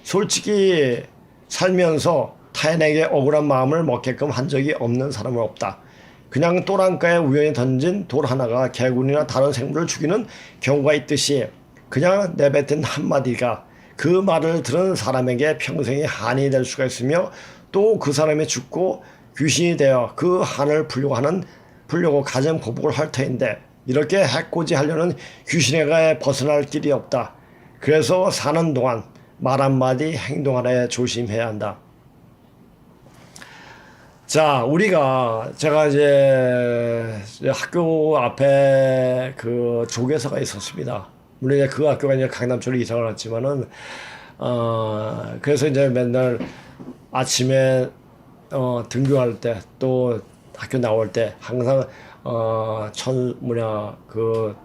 솔직히 살면서 타인에게 억울한 마음을 먹게끔 한 적이 없는 사람은 없다. 그냥 또랑가에 우연히 던진 돌 하나가 개구리나 다른 생물을 죽이는 경우가 있듯이 그냥 내뱉은 한마디가 그 말을 들은 사람에게 평생의 한이 될 수가 있으며 또 그 사람이 죽고 귀신이 되어 그 한을 풀려고 가진 보복을 할 터인데 이렇게 해코지 하려는 귀신에게 벗어날 길이 없다. 그래서 사는 동안 말 한마디 행동 하나에 조심해야 한다. 자, 제가 이제 학교 앞에 그 조계사가 있었습니다. 물론 이제 그 학교가 이제 강남 쪽으로 이사를 했지만은, 그래서 이제 맨날 아침에, 등교할 때, 또 학교 나올 때 항상,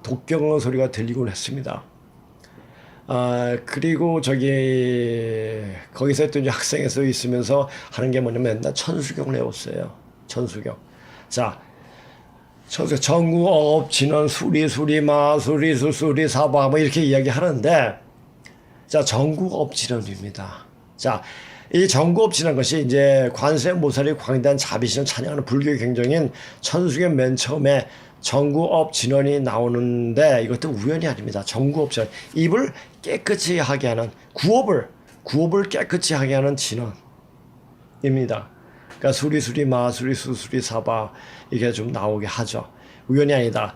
독경 소리가 들리곤 했습니다. 그리고 거기서 또 이제 학생에서 있으면서 하는 게 뭐냐면 맨날 천수경을 해왔어요. 천수경. 자, 전구업, 진원, 수리, 마, 수리, 사바, 뭐 이렇게 이야기 하는데, 자, 전구업 진원입니다. 자, 이 전구업 진원 것이 이제 관세음보살이 광대한 자비신을 찬양하는 불교 경전인 천수경 맨 처음에 전구업 진원이 나오는데 이것도 우연이 아닙니다. 전구업 진원. 입을 깨끗이 하게 하는, 구업을 깨끗이 하게 하는 진원입니다. 그러니까 수리, 마, 수리, 사바, 이게 좀 나오게 하죠. 우연이 아니다.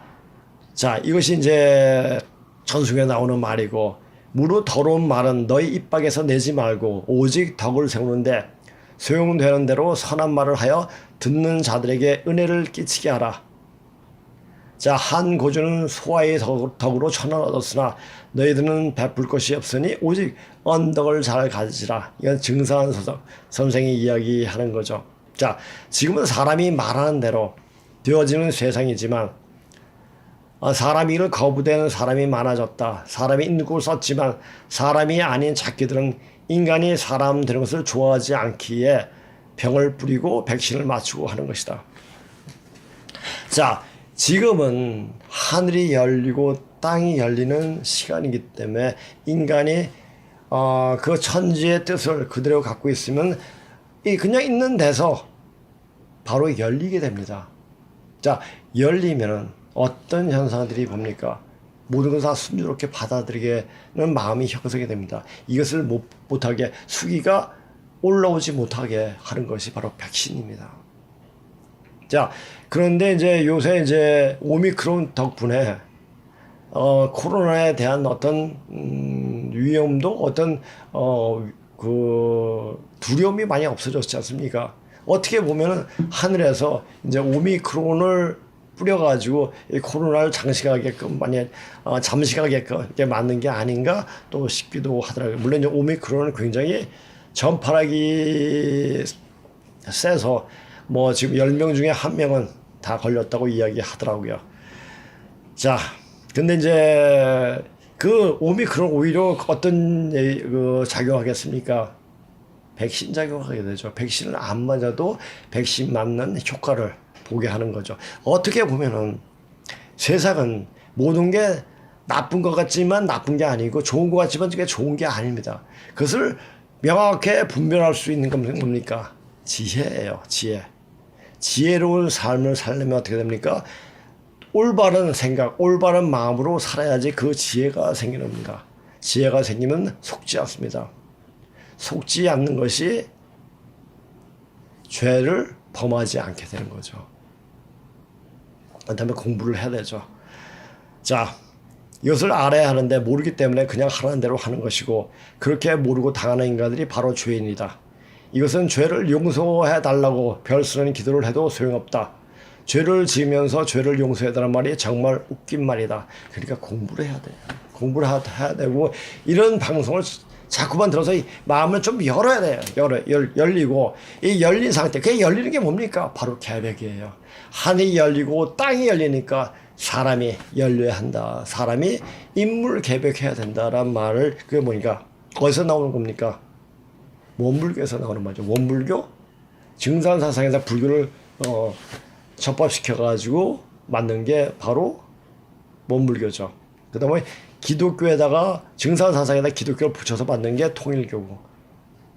자, 이것이 이제 전수경에 나오는 말이고, 무릇 더러운 말은 너희 입 밖에서 내지 말고, 오직 덕을 세우는데, 소용되는 대로 선한 말을 하여 듣는 자들에게 은혜를 끼치게 하라. 자, 한 고주는 소아의 덕으로 천을 얻었으나 너희들은 베풀 것이 없으니 오직 언덕을 잘 가지라. 이건 증사한 소석 선생이 이야기하는 거죠. 자, 지금은 사람이 말하는 대로 되어지는 세상이지만 사람이 이를 거부되는 사람이 많아졌다. 사람이 인국을 썼지만 사람이 아닌 작기들은 인간이 사람 되는 것을 좋아하지 않기에 병을 뿌리고 백신을 맞추고 하는 것이다. 자, 지금은 하늘이 열리고 땅이 열리는 시간이기 때문에 인간이 그 천지의 뜻을 그대로 갖고 있으면 그냥 있는 데서 바로 열리게 됩니다. 자, 열리면은 어떤 현상들이 뭡니까? 모든 것을 다 순조롭게 받아들이게는 마음이 형성이 됩니다. 이것을 못하게 수기가 올라오지 못하게 하는 것이 바로 백신입니다. 자, 그런데 이제 요새 이제 오미크론 덕분에 코로나에 대한 어떤 위험도 어떤 그 두려움이 많이 없어졌지 않습니까? 어떻게 보면은 하늘에서 이제 오미크론을 뿌려가지고 이 코로나를 장식하게끔 많이 잠식하게끔 이렇게 만든 게 아닌가 또 싶기도 하더라고요. 물론 이제 오미크론은 굉장히 전파력이 세서 뭐 지금 10명 중에 1명은 다 걸렸다고 이야기하더라고요. 자, 근데 이제 그 오미크론 오히려 어떤 그 작용하겠습니까? 백신 작용하게 되죠. 백신을 안 맞아도 백신 맞는 효과를 보게 하는 거죠. 어떻게 보면은 세상은 모든 게 나쁜 것 같지만 나쁜 게 아니고 좋은 것 같지만 그게 좋은 게 아닙니다. 그것을 명확하게 분별할 수 있는 건 뭡니까? 지혜예요. 지혜. 지혜로운 삶을 살려면 어떻게 됩니까? 올바른 생각, 올바른 마음으로 살아야지 그 지혜가 생기는 겁니다. 지혜가 생기면 속지 않습니다. 속지 않는 것이 죄를 범하지 않게 되는 거죠. 그다음에 공부를 해야 되죠. 자, 이것을 알아야 하는데 모르기 때문에 그냥 하라는 대로 하는 것이고 그렇게 모르고 당하는 인간들이 바로 죄인이다. 이것은 죄를 용서해 달라고 별수는 기도를 해도 소용없다. 죄를 지으면서 죄를 용서해달라는 말이 정말 웃긴 말이다. 그러니까 공부를 해야 돼요. 공부를 해야 되고 이런 방송을 자꾸만 들어서 이 마음을 좀 열어야 돼요. 열리고 이 열린 상태. 그게 열리는 게 뭡니까? 바로 계백이에요. 하늘이 열리고 땅이 열리니까 사람이 열려야 한다. 사람이 인물 계백해야 된다라는 말을 그게 뭐니까 어디서 나오는 겁니까? 원불교에서 나오는 말이죠. 원불교 증산사상에서 불교를 접합시켜가지고 만든 게 바로 원불교죠. 그 다음에 기독교에다가 증산사상에다 기독교를 붙여서 만든 게 통일교고.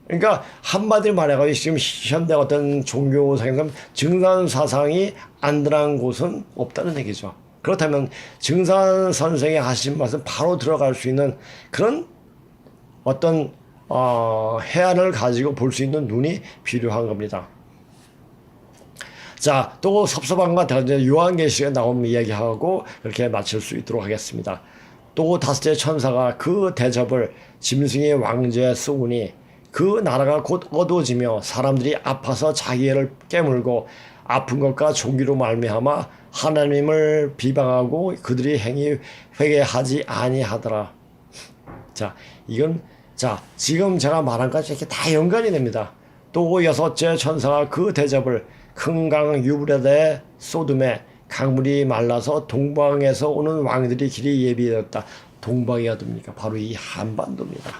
그러니까 한마디로 말해가지고 지금 현대 어떤 종교상에서 증산사상이 안 들어간 곳은 없다는 얘기죠. 그렇다면 증산 선생이 하신 말씀 바로 들어갈 수 있는 그런 어떤 해안을 가지고 볼 수 있는 눈이 필요한 겁니다. 자, 또 섭섭한가 요한계시록에 나온 이야기하고 그렇게 마칠 수 있도록 하겠습니다. 또 다섯째 천사가 그 대접을 짐승의 왕제에 쏘으니 그 나라가 곧 어두워지며 사람들이 아파서 자기애를 깨물고 아픈 것과 종기로 말미암아 하나님을 비방하고 그들이 행히 회개하지 아니하더라. 자, 이건 지금 제가 말한 것까지 이렇게 다 연관이 됩니다. 또 여섯째 천사가 그 대접을 큰 강 유브라데 소돔에 강물이 말라서 동방에서 오는 왕들이 길이 예비되었다. 동방이 어딥니까? 바로 이 한반도입니다.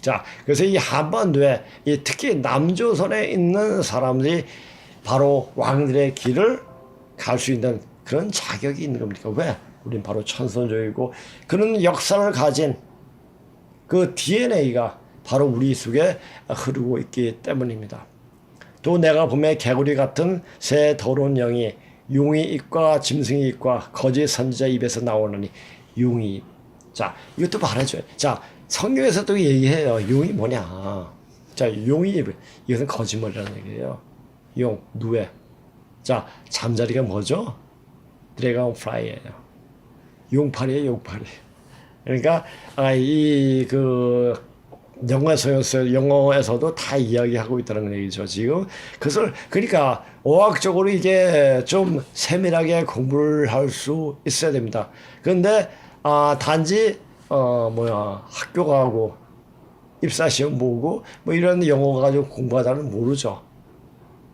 자, 그래서 이 한반도에 특히 남조선에 있는 사람들이 바로 왕들의 길을 갈 수 있는 그런 자격이 있는 겁니까? 왜? 우린 바로 천선족이고 그런 역사를 가진 그 DNA가 바로 우리 속에 흐르고 있기 때문입니다. 또 내가 보면 개구리 같은 새 더러운 영이 용의 입과 짐승의 입과 거짓 선지자 입에서 나오느니 용의 입. 자, 이것도 말해줘요. 자, 성경에서도 얘기해요. 용이 뭐냐. 자, 용의 입. 이것은 거짓말이라는 얘기예요. 용, 누에. 자, 잠자리가 뭐죠? 드래곤 플라이예요. 용팔이에요, 용팔이. 그러니까 영어에서도 다 이야기하고 있다는 얘기죠, 지금. 그것을, 그러니까, 어학적으로 이게 좀 세밀하게 공부를 할 수 있어야 됩니다. 그런데, 단지, 학교 가고, 입사시험 보고, 뭐 이런 영어 가지고 공부하다는 모르죠.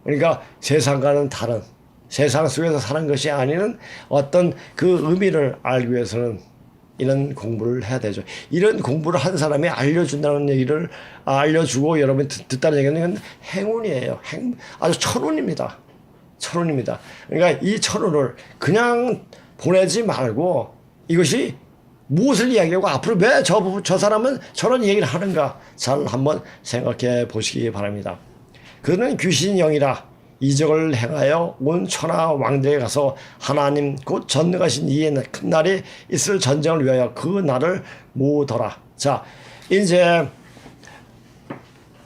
그러니까 세상과는 다른, 세상 속에서 사는 것이 아닌 어떤 그 의미를 알기 위해서는 이런 공부를 해야 되죠. 이런 공부를 한 사람이 알려준다는 얘기를 알려주고 여러분이 듣다는 얘기는 행운이에요. 아주 천운입니다. 천운입니다. 그러니까 이 천운을 그냥 보내지 말고 이것이 무엇을 이야기하고 앞으로 왜 저 사람은 저런 얘기를 하는가 잘 한번 생각해 보시기 바랍니다. 그는 귀신 영이라 이적을 행하여 온 천하 왕들에 가서 하나님 곧 전능하신 이의 큰 날이 있을 전쟁을 위하여 그 날을 모으더라. 자, 이제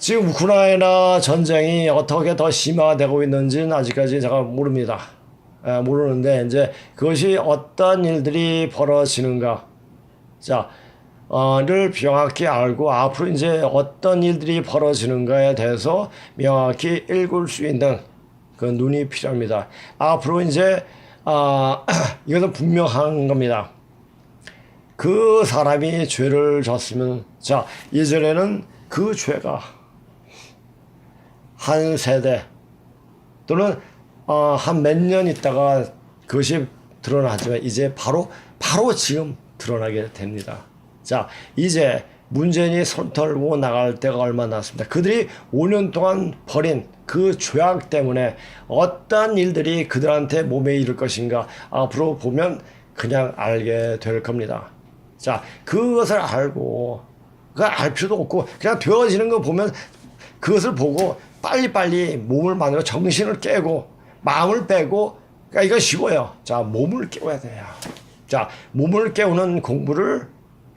지금 우크라이나 전쟁이 어떻게 더 심화되고 있는지는 아직까지 제가 모릅니다. 모르는데 이제 그것이 어떤 일들이 벌어지는가, 를 명확히 알고 앞으로 이제 어떤 일들이 벌어지는가에 대해서 명확히 읽을 수 있는 그 눈이 필요합니다. 앞으로 이제 이것은 분명한 겁니다. 그 사람이 죄를 졌으면, 예전에는 그 죄가 한 세대 또는 한 몇 년 있다가 그것이 드러나지만 이제 바로 지금 드러나게 됩니다. 이제 문재인이 손 털고 나갈 때가 얼마 남았습니다. 그들이 5년 동안 벌인 그 죄악 때문에 어떤 일들이 그들한테 몸에 이를 것인가 앞으로 보면 그냥 알게 될 겁니다. 그것을 알고, 알 필요도 없고 그냥 되어지는 거 보면 그것을 보고 빨리빨리 몸을 만들어 정신을 깨고 마음을 빼고, 그러니까 이건 쉬워요. 몸을 깨워야 돼요. 몸을 깨우는 공부를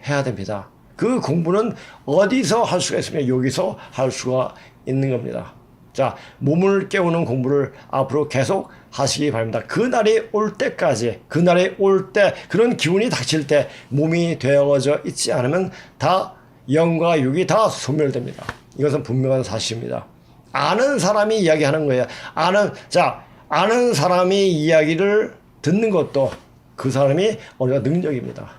해야 됩니다. 그 공부는 어디서 할 수가 있으면 여기서 할 수가 있는 겁니다. 몸을 깨우는 공부를 앞으로 계속 하시기 바랍니다. 그날이 올 때까지, 그날이 올 때, 그런 기운이 닥칠 때 몸이 되어져 있지 않으면 다 영과 육이 다 소멸됩니다. 이것은 분명한 사실입니다. 아는 사람이 이야기하는 거예요. 아는 사람이 이야기를 듣는 것도 그 사람이 어느 능력입니다.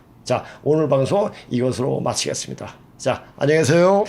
오늘 방송 이것으로 마치겠습니다. 안녕히 계세요.